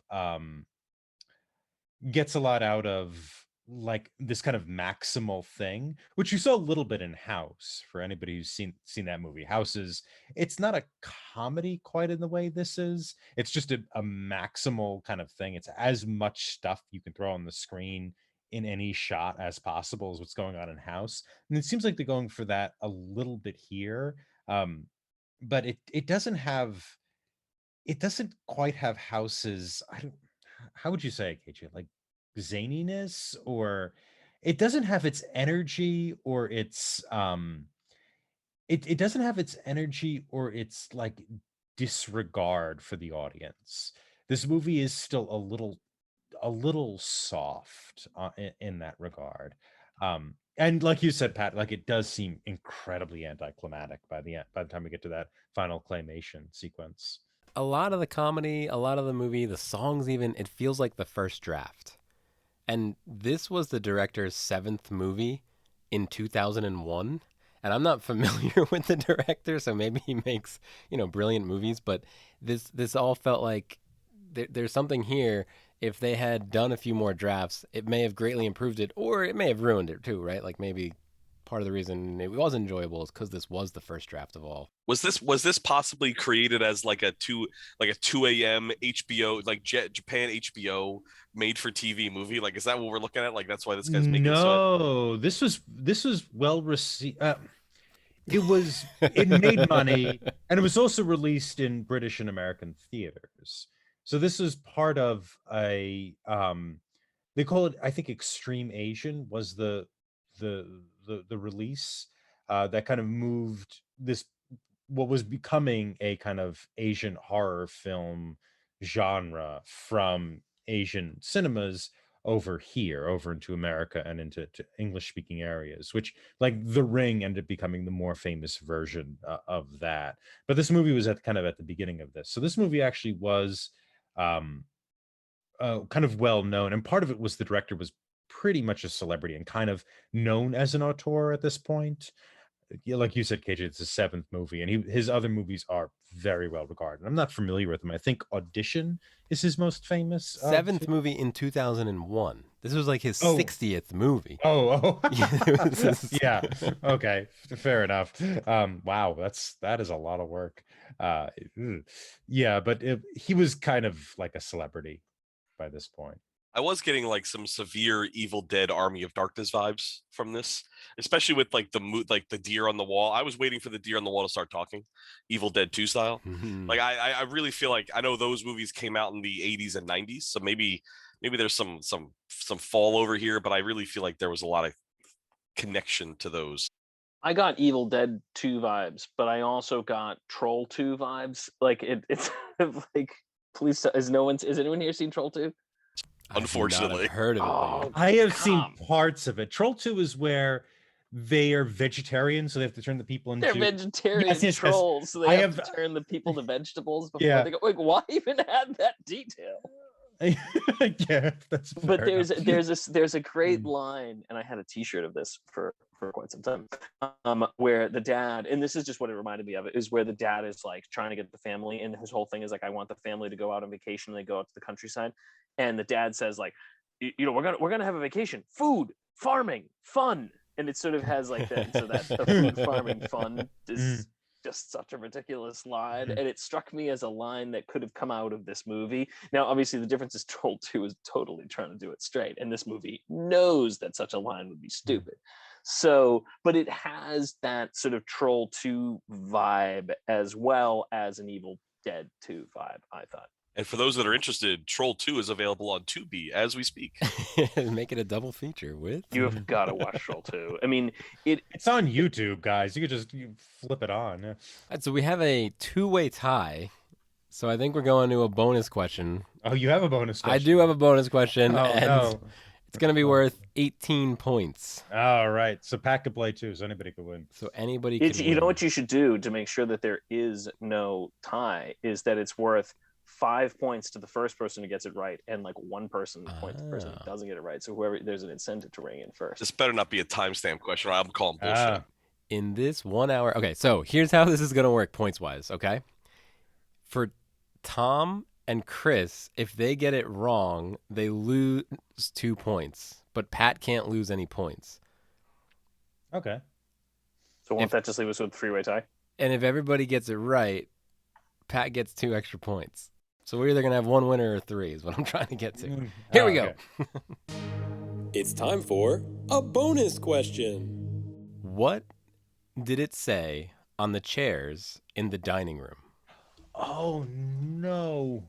like this kind of maximal thing, which you saw a little bit in House. For anybody who's seen that movie, House it's not a comedy quite in the way this is. It's just a maximal kind of thing. It's as much stuff you can throw on the screen in any shot as possible is what's going on in House. And it seems like they're going for that a little bit here. But it doesn't quite have House's, how would you say it, KJ? Like zaniness, or it doesn't have its energy, or its it doesn't have its energy or its like disregard for the audience. This movie is still a little soft in that regard. And like you said, Pat, like it does seem incredibly anticlimactic by the time we get to that final claymation sequence. A lot of the comedy, a lot of the movie, the songs even, it feels like the first draft. And this was the director's 7th movie in 2001. And I'm not familiar with the director, so maybe he makes, brilliant movies. But this all felt like there's something here. If they had done a few more drafts, it may have greatly improved it, or it may have ruined it too, right? Like maybe part of the reason it was enjoyable is because this was the first draft of all. Was this possibly created as like a 2 a.m. HBO, like Japan HBO made for TV movie? Like, is that what we're looking at? Like, that's why this guy's making No, this was well received. It made money, and it was also released in British and American theaters. So this is part of a they call it, I think, Extreme Asian was the release that kind of moved this, what was becoming a kind of Asian horror film genre, from Asian cinemas over into America and into English speaking areas, which, like, The Ring ended up becoming the more famous version of that. But this movie was at the beginning of this. So this movie actually was kind of well known, and part of it was the director was pretty much a celebrity and kind of known as an auteur at this point. Like you said, KJ, it's his 7th movie, and his other movies are very well regarded. I'm not familiar with them. I think Audition is his most famous. 7th movie in 2001. This was like his 60th movie. Oh. Yeah. Okay. Fair enough. Wow. That is a lot of work. Yeah, but he was kind of like a celebrity by this point. I was getting like some severe Evil Dead Army of Darkness vibes from this, especially with like the deer on the wall. I was waiting for the deer on the wall to start talking, Evil Dead 2 style. Like I really feel like, I know those movies came out in the 80s and 90s, so maybe there's some fall over here, but I really feel like there was a lot of connection to those. I got Evil Dead 2 vibes, but I also got Troll 2 vibes. Like it's like, please, has anyone here seen Troll 2? Unfortunately, I've heard of it. I have seen parts of it. Troll 2 is where they are vegetarian, so they have to turn the people into... They're vegetarian trolls, so they have to turn the people to vegetables before they go. Like, why even add that detail? Yeah, that's fair. But there's a great line, and I had a T-shirt of this for quite some time, where the dad, and this is just what it reminded me of, is where the dad is like trying to get the family, and his whole thing is like, I want the family to go out on vacation, and they go out to the countryside, and the dad says like, we're gonna have a vacation, food, farming, fun, and it sort of has like that, so that the food, farming, fun is just such a ridiculous line, and it struck me as a line that could have come out of this movie. Now, obviously, the difference is Troll 2 is totally trying to do it straight, and this movie knows that such a line would be stupid. So, but it has that sort of Troll 2 vibe as well as an Evil Dead 2 vibe, I thought. And for those that are interested, Troll 2 is available on Tubi as we speak. Make it a double feature with. You have got to watch Troll 2. I mean, it's on YouTube, guys. You could just flip it on. Yeah. All right, so we have a 2-way tie. So I think we're going to a bonus question. Oh, you have a bonus question? I do have a bonus question. Oh, no. It's going to be worth 18 points. All right. So Pat could play too, so anybody could win. So anybody could win. You know what you should do to make sure that there is no tie is that it's worth 5 points to the first person who gets it right, and like 1 person point to the person who doesn't get it right. So whoever, there's an incentive to ring in first. This better not be a timestamp question, or I'm calling bullshit. In this 1 hour. Okay, so here's how this is going to work points wise. Okay, for Tom and Chris, if they get it wrong, they lose 2 points, but Pat can't lose any points. Okay. So won't that just leave us with a 3-way tie? And if everybody gets it right, Pat gets 2 extra points. So we're either going to have 1 winner or 3 is what I'm trying to get to. Here we go. It's time for a bonus question. What did it say on the chairs in the dining room? Oh, no.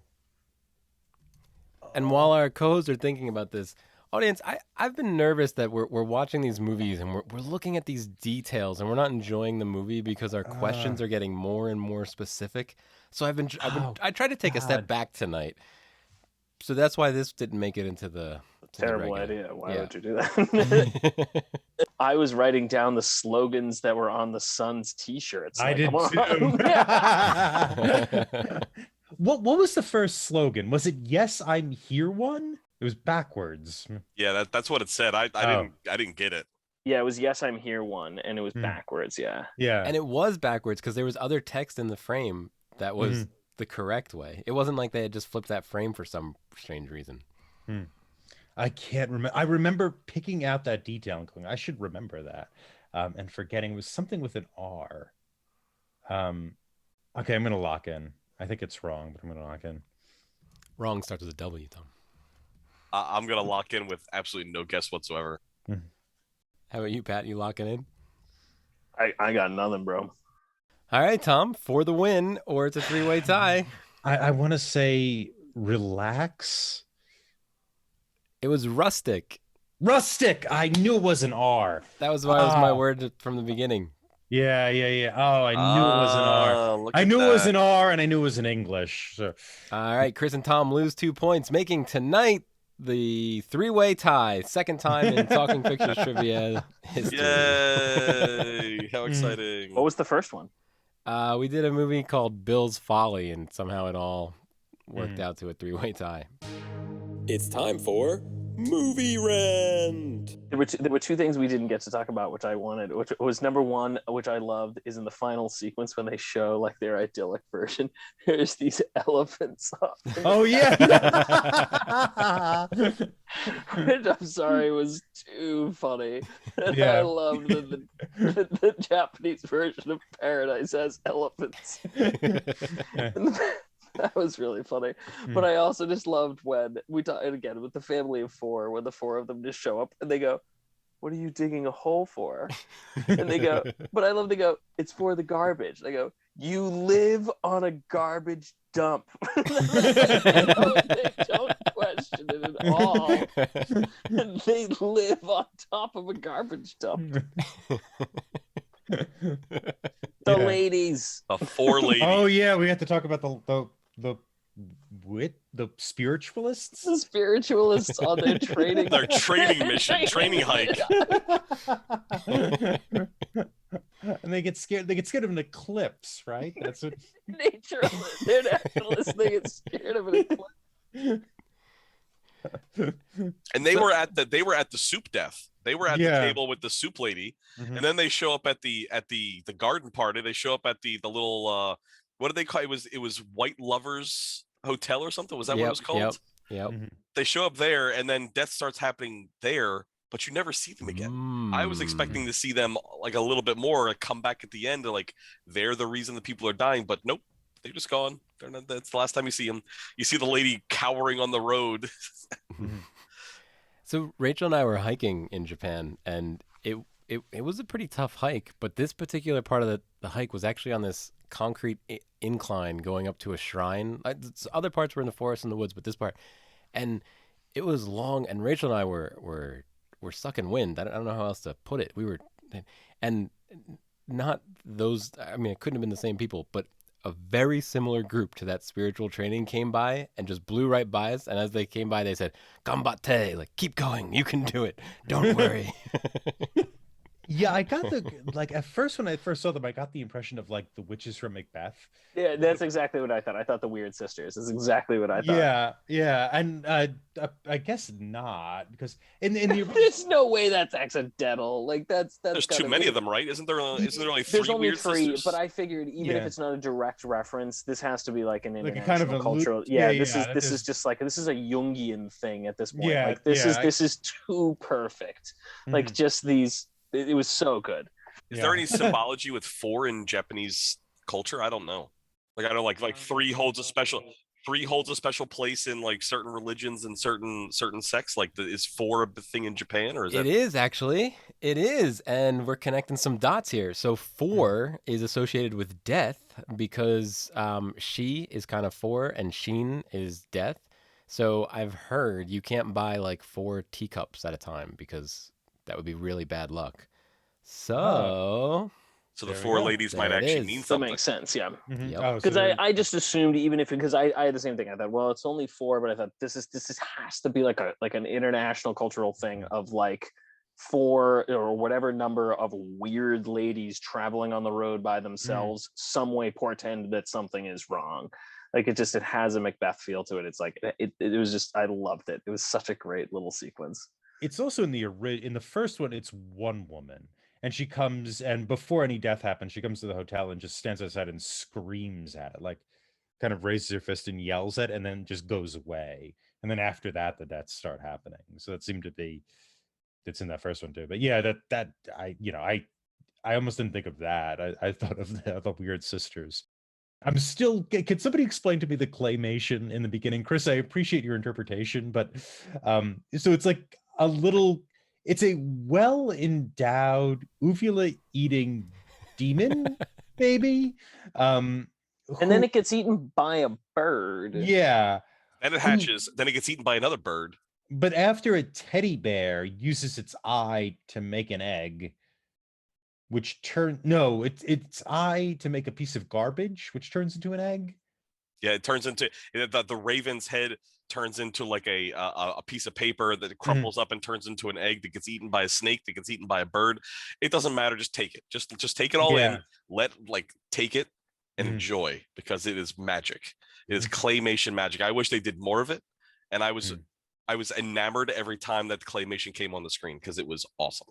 And while our co-hosts are thinking about this, audience, I've been nervous that we're watching these movies and we're looking at these details and we're not enjoying the movie because our questions are getting more and more specific. So I tried to take a step back tonight. So that's why this didn't make it into the terrible idea. Why would you do that? I was writing down the slogans that were on the Suns t-shirts. I did too. What was the first slogan? Was it "Yes, I'm Here" one? It was backwards. Yeah, that's what it said. I didn't get it. Yeah, it was "Yes, I'm Here" one, and it was backwards. Yeah. Yeah. And it was backwards because there was other text in the frame that was the correct way. It wasn't like they had just flipped that frame for some strange reason. I can't remember. I remember picking out that detail and going, I should remember that, and forgetting it was something with an R. Okay, I'm gonna lock in. I think it's wrong, but I'm gonna lock in. Wrong starts with a W, Tom. I'm gonna lock in with absolutely no guess whatsoever. How about you, Pat? You locking in? I got nothing, bro. All right, Tom, for the win, or it's a 3-way tie. I want to say relax. It was rustic. Rustic. I knew it was an R. That was why it was my word from the beginning. Yeah. Oh, I knew it was an R. Look I at knew it was that. an R, and I knew it was in English. So. All right, Chris and Tom lose 2 points, making tonight the 3-way tie. Second time in Talking Pictures trivia history. Yay! How exciting! What was the first one? We did a movie called Bill's Folly, and somehow it all worked out to a 3-way tie. It's time for Movie Rant. There were two things we didn't get to talk about, which I wanted. Which was number one, which I loved, is in the final sequence when they show like their idyllic version. There's these elephants. Oh yeah. Which I'm sorry was too funny. And Yeah. I loved that the Japanese version of Paradise has elephants. That was really funny. But I also just loved when we talked again with the family of 4, when the 4 of them just show up and they go, "What are you digging a hole for?" And they go, but I love they go, "It's for the garbage." They go, "You live on a garbage dump." They don't question it at all. And they live on top of a garbage dump. The ladies. The 4 ladies. Oh yeah, we have to talk about the spiritualists. The spiritualists on their training. Their training mission, training hike. And they get scared. They get scared of an eclipse, right? That's what. Naturalists. They're naturalists. They get scared of an eclipse. And they were at the soup death. They were at the Yeah. table with the soup lady, Mhm. and then they show up at the garden party. They show up at the little what did they call it? It was White Lovers Hotel or something. Was that what it was called? Yep. They show up there, and then death starts happening there, but you never see them again. I was expecting to see them like a little bit more, like, come back at the end, to like they're the reason the people are dying, but nope, they're just gone. They're not. That's the last time you see them. You see the lady cowering on the road. So Rachel and I were hiking in Japan, and it was a pretty tough hike, but this particular part of the hike was actually on this concrete incline going up to a shrine. Other parts were in the forest and the woods, but this part, and it was long, and Rachel and I were sucking wind. I don't know how else to put it. We were, and not those, I mean, it couldn't have been the same people, but a very similar group to that spiritual training came by and just blew right by us. And as they came by, they said, "Gambate," like, keep going, you can do it, don't worry. Yeah, I got like at first when I first saw them, I got the impression of like the witches from Macbeth. Yeah, that's exactly what I thought. I thought the Weird Sisters is exactly what I thought. Yeah, and I guess not, because in the There's no way that's accidental. Like that's There's too many of them, right? Isn't there only There's 3 only Weird 3, Sisters? but I figured even if it's not a direct reference, this has to be like an Like a international kind of a cultural. This is just like this is a Jungian thing at this point. Yeah, like this is too perfect. Like just these. It was so good. Is there any symbology with 4 in Japanese culture? I don't know. Like I know like 3 holds a special place in like certain religions and certain sects. Like is 4 a thing in Japan, or is It is actually. It is, and we're connecting some dots here. So 4 is associated with death because she is kind of 4 and Sheen is death. So I've heard you can't buy like 4 teacups at a time because that would be really bad luck. So So There the we 4 go. ladies There might it actually is. mean That something. makes sense. Yeah. Mhm. Yep. Oh, so Because they're- I just assumed even if because I had the same thing. I thought, well, it's only 4, but I thought this has to be like an international cultural thing of like 4 or whatever number of weird ladies traveling on the road by themselves some way portend that something is wrong. Like it has a Macbeth feel to it. It's like it was just, I loved it. It was such a great little sequence. It's also in the first one, it's one woman, and she comes, and before any death happens, she comes to the hotel and just stands outside and screams at it, like kind of raises her fist and yells at, and then just goes away. And then after that, the deaths start happening. So it seemed to be it's in that first one too. But yeah, that I almost didn't think of that. I thought of the weird sisters. I'm still. Can somebody explain to me the claymation in the beginning, Chris? I appreciate your interpretation, but so it's like a little. It's a well endowed uvula eating demon, maybe. And then it gets eaten by a bird. Yeah. And it hatches. Then it gets eaten by another bird. But after a teddy bear uses its eye to make an egg, which its eye to make a piece of garbage, which turns into an egg. Yeah, it turns into the raven's head turns into like a piece of paper that crumples up and turns into an egg that gets eaten by a snake, that gets eaten by a bird. It doesn't matter. Just take it. Just take it all in. Take it and enjoy, because it is magic. It is claymation magic. I wish they did more of it, and I was enamored every time that the claymation came on the screen because it was awesome.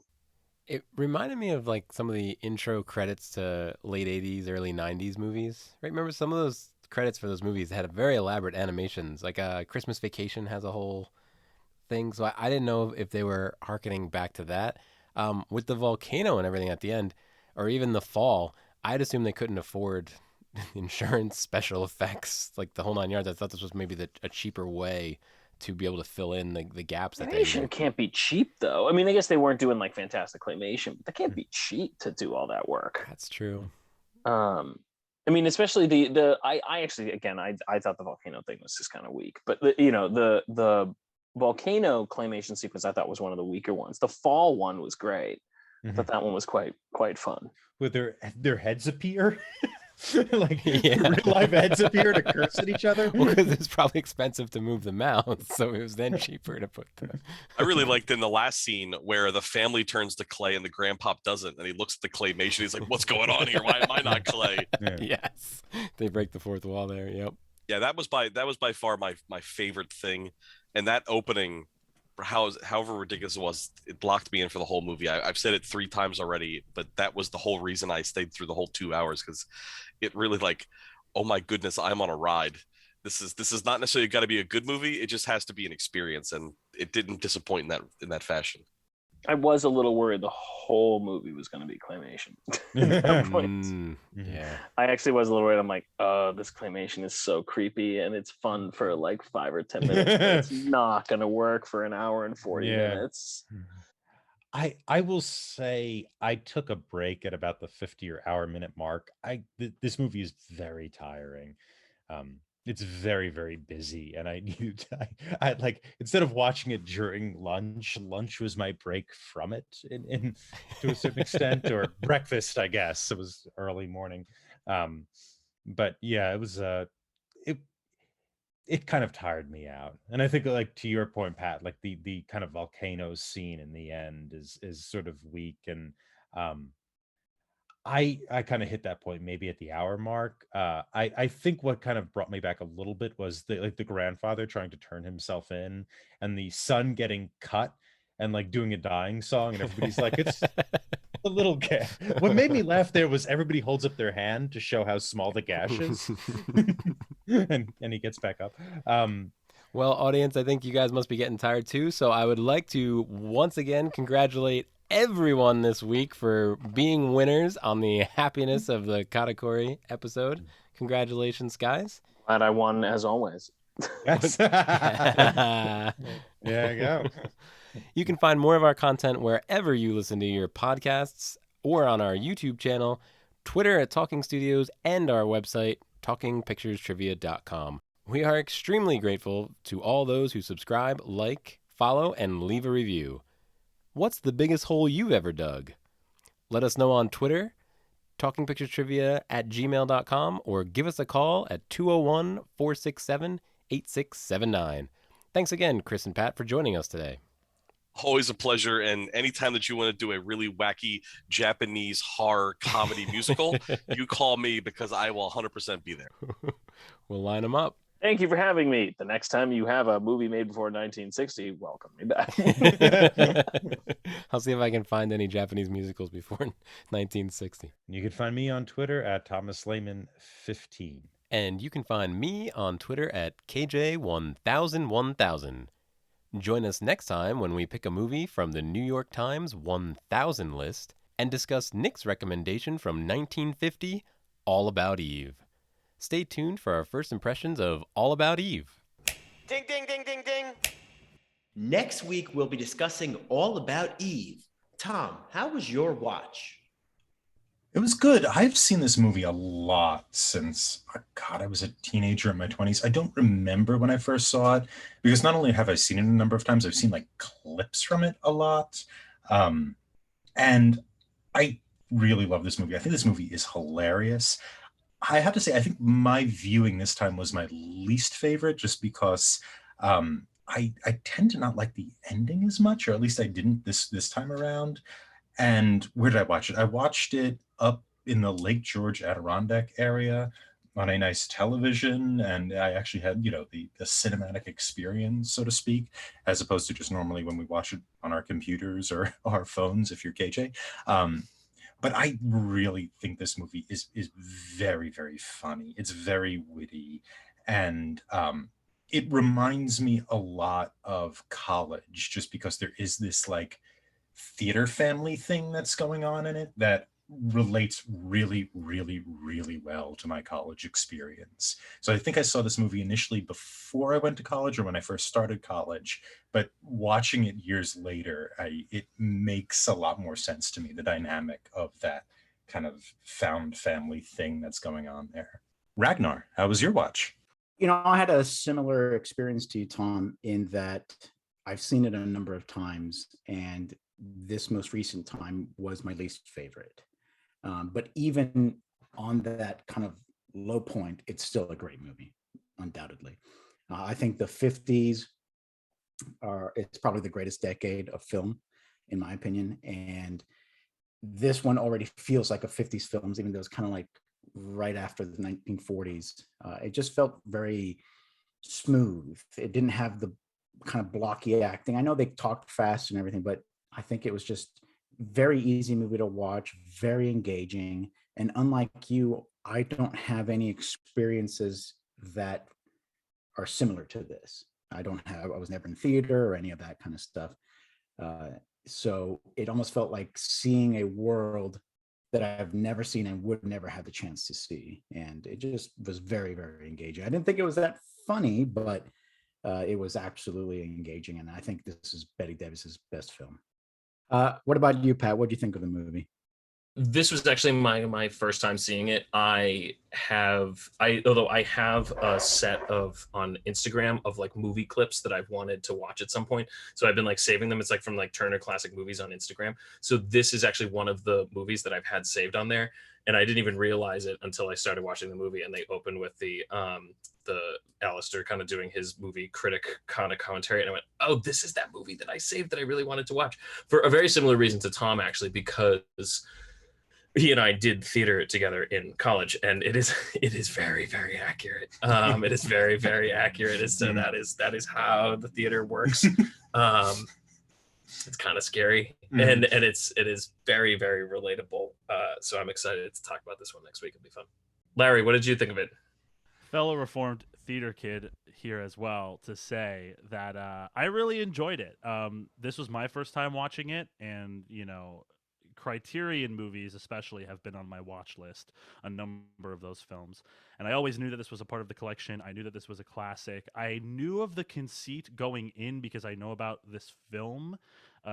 It reminded me of like some of the intro credits to late 80s, early 90s movies. Right? Remember some of those credits for those movies had very elaborate animations. Like Christmas Vacation has a whole thing. So I didn't know if they were hearkening back to that. With the volcano and everything at the end, or even the fall, I'd assume they couldn't afford insurance, special effects, like the whole 9 yards. I thought this was maybe a cheaper way to be able to fill in the gaps. Claymation can't be cheap, though. I mean, I guess they weren't doing like fantastic claymation, but they can't be cheap to do all that work. That's true. I mean, especially I actually, again, I thought the volcano thing was just kind of weak, but the volcano claymation sequence I thought was one of the weaker ones. The fall one was great. I thought that one was quite fun. With their heads appear. Like real life heads appear to curse at each other. Well, because it's probably expensive to move the mouth, so it was then cheaper to put them. I really liked in the last scene where the family turns to clay and the grandpop doesn't, and he looks at the claymation. He's like, "What's going on here? Why am I not clay?" Yeah. Yes, they break the fourth wall there. Yep. Yeah, that was by far my favorite thing, and that opening, however ridiculous it was, it locked me in for the whole movie. I've said it 3 times already, but that was the whole reason I stayed through the whole 2 hours, because it really like, oh my goodness, I'm on a ride. This is not necessarily got to be a good movie. It just has to be an experience, and it didn't disappoint in that fashion. I was a little worried the whole movie was going to be claymation. At that point. Yeah. I actually was a little worried. I'm like, this claymation is so creepy, and it's fun for like 5 or 10 minutes. But it's not going to work for an hour and 40 minutes. I will say I took a break at about the 50 or hour minute mark. This movie is very tiring. It's very, very busy, and I like, instead of watching it during lunch was my break from it in to a certain extent, or breakfast, I guess. It was early morning. But yeah, it was it kind of tired me out. And I think, like, to your point, Pat, like the kind of volcano scene in the end is sort of weak, and I kind of hit that point maybe at the hour mark. I think what kind of brought me back a little bit was the grandfather trying to turn himself in, and the son getting cut and like doing a dying song, and everybody's like, it's a little gash. What made me laugh there was everybody holds up their hand to show how small the gash is. and he gets back up. Well, audience, I think you guys must be getting tired too. So I would like to once again congratulate everyone this week for being winners on the Happiness of the Katakuri episode. Congratulations, guys. Glad I won, as always. Yes. There you go. You can find more of our content wherever you listen to your podcasts, or on our YouTube channel, Twitter at Talking Studios, and our website, talkingpicturestrivia.com. We are extremely grateful to all those who subscribe, like, follow, and leave a review. What's the biggest hole you've ever dug? Let us know on Twitter, talkingpicturestrivia@gmail.com, or give us a call at 201-467-8679. Thanks again, Chris and Pat, for joining us today. Always a pleasure, and anytime that you want to do a really wacky Japanese horror comedy musical, you call me, because I will 100% be there. We'll line them up. Thank you for having me. The next time you have a movie made before 1960, welcome me back. I'll see if I can find any Japanese musicals before 1960. You can find me on Twitter at Thomas Lehman 15. And you can find me on Twitter at KJ10001000. Join us next time when we pick a movie from the New York Times 1000 list and discuss Nick's recommendation from 1950, All About Eve. Stay tuned for our first impressions of All About Eve. Ding, ding, ding, ding, ding. Next week, we'll be discussing All About Eve. Tom, how was your watch? It was good. I've seen this movie a lot since, I was a teenager in my 20s. I don't remember when I first saw it, because not only have I seen it a number of times, I've seen like clips from it a lot. And I really love this movie. I think this movie is hilarious. I have to say, I think my viewing this time was my least favorite, just because I tend to not like the ending as much, or at least I didn't this time around. And where did I watch it? I watched it up in the Lake George Adirondack area on a nice television, and I actually had, the cinematic experience, so to speak, as opposed to just normally when we watch it on our computers or our phones, if you're KJ. But I really think this movie is very, very funny. It's very witty, and it reminds me a lot of college, just because there is this like theater family thing that's going on in it that relates really, really, really well to my college experience. So I think I saw this movie initially before I went to college, or when I first started college, but watching it years later, it makes a lot more sense to me, the dynamic of that kind of found family thing that's going on there. Ragnar, how was your watch? I had a similar experience to you, Tom, in that I've seen it a number of times, and this most recent time was my least favorite. But even on that kind of low point, it's still a great movie, undoubtedly. I think the 50s it's probably the greatest decade of film, in my opinion. And this one already feels like a 50s film, even though it's kind of like right after the 1940s. It just felt very smooth. It didn't have the kind of blocky acting. I know they talked fast and everything, but I think it was just very easy movie to watch, very engaging. And unlike you, I don't have any experiences that are similar to this. I was never in theater or any of that kind of stuff. So it almost felt like seeing a world that I've never seen and would never have the chance to see. And it just was very, very engaging. I didn't think it was that funny, but it was absolutely engaging. And I think this is Bette Davis's best film. What about you, Pat? What do you think of the movie? This was actually my first time seeing it. Although I have a set of on Instagram of like movie clips that I've wanted to watch at some point. So I've been like saving them. It's like from like Turner Classic Movies on Instagram. So this is actually one of the movies that I've had saved on there. And I didn't even realize it until I started watching the movie, and they opened with the Alistair kind of doing his movie critic kind of commentary. And I went, oh, this is that movie that I saved that I really wanted to watch, for a very similar reason to Tom, actually, because he and I did theater together in college, and it is very, very accurate. It is very, very accurate as to that is how the theater works. It's kind of scary, and it is very, very relatable. So I'm excited to talk about this one next week. It'll be fun. Larry, what did you think of it? Fellow Reformed theater kid here as well to say that I really enjoyed it. This was my first time watching it, and Criterion movies especially have been on my watch list, a number of those films, and I always knew that this was a part of the collection. I knew that this was a classic. I knew of the conceit going in because I know about this film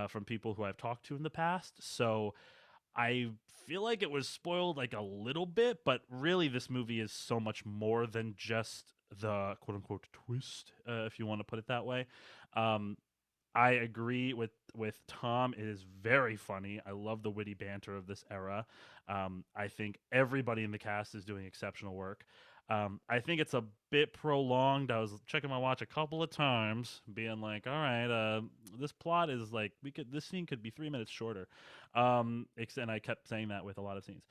from people who I've talked to in the past, so I feel like it was spoiled like a little bit, but really this movie is so much more than just the quote-unquote twist, if you want to put it that way. I agree with Tom. It is very funny. I love the witty banter of this era. I think everybody in the cast is doing exceptional work. I think it's a bit prolonged. I was checking my watch a couple of times, being like, all right, this plot is like, this scene could be 3 minutes shorter. And I kept saying that with a lot of scenes.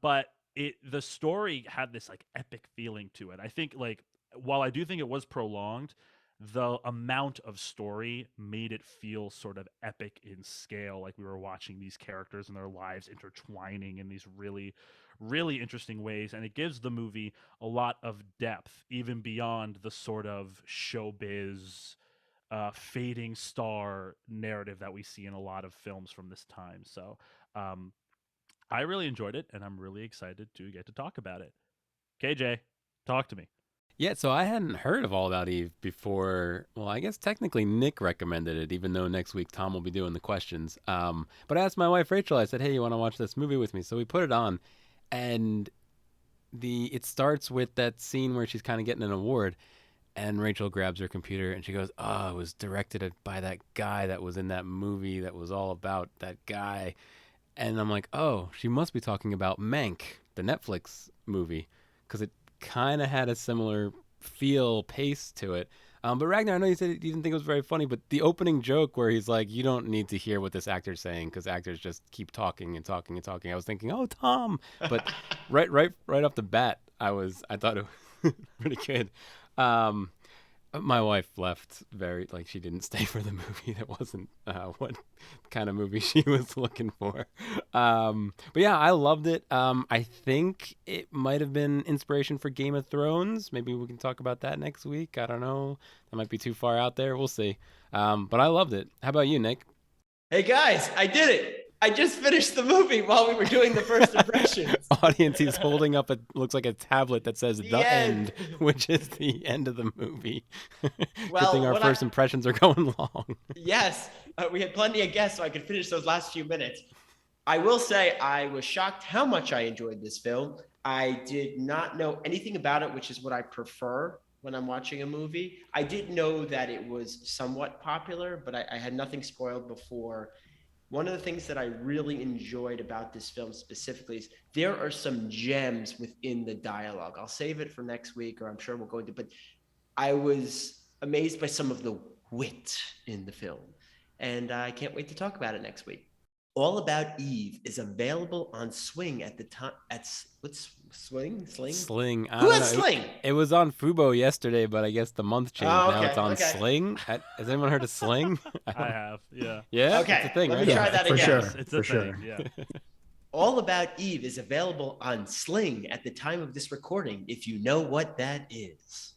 But the story had this like epic feeling to it. I think like, while I do think it was prolonged, the amount of story made it feel sort of epic in scale, like we were watching these characters and their lives intertwining in these really, really interesting ways. And it gives the movie a lot of depth, even beyond the sort of showbiz, fading star narrative that we see in a lot of films from this time. So I really enjoyed it, and I'm really excited to get to talk about it. KJ, talk to me. Yeah, so I hadn't heard of All About Eve before. Well, I guess technically Nick recommended it, even though next week Tom will be doing the questions. But I asked my wife Rachel, I said, hey, you want to watch this movie with me? So we put it on, and it starts with that scene where she's kind of getting an award, and Rachel grabs her computer and she goes, oh, it was directed by that guy that was in that movie that was all about that guy. And I'm like, oh, she must be talking about Mank, the Netflix movie, because it kind of had a similar pace to it. But Ragnar, I know you said you didn't think it was very funny, but the opening joke where he's like, you don't need to hear what this actor's saying because actors just keep talking and talking and talking. I was thinking, oh, Tom. But right off the bat, I thought it was pretty good. My wife left she didn't stay for the movie. That wasn't what kind of movie she was looking for. But yeah, I loved it. I think it might have been inspiration for Game of Thrones. Maybe we can talk about that next week. I don't know. That might be too far out there. We'll see. But I loved it. How about you, Nick? Hey guys, I did it. I just finished the movie while we were doing the first impressions. Audience, he's holding up looks like a tablet that says the end, which is the end of the movie. Well, good thing our first impressions are going long. Yes, we had plenty of guests, so I could finish those last few minutes. I will say I was shocked how much I enjoyed this film. I did not know anything about it, which is what I prefer when I'm watching a movie. I did know that it was somewhat popular, but I had nothing spoiled before. One of the things that I really enjoyed about this film specifically is there are some gems within the dialogue. I'll save it for next week, or I'm sure we'll go into, but I was amazed by some of the wit in the film. And I can't wait to talk about it next week. All About Eve is available on Swing at the time. What's Swing? Sling? Sling. Who has Sling? It was on Fubo yesterday, but I guess the month changed. Now it's on okay. Sling. Has anyone heard of Sling? I have, yeah. Yeah? Okay, it's a thing, let right? me try that for again. Sure. It's a for thing, sure. yeah. All About Eve is available on Sling at the time of this recording, if you know what that is.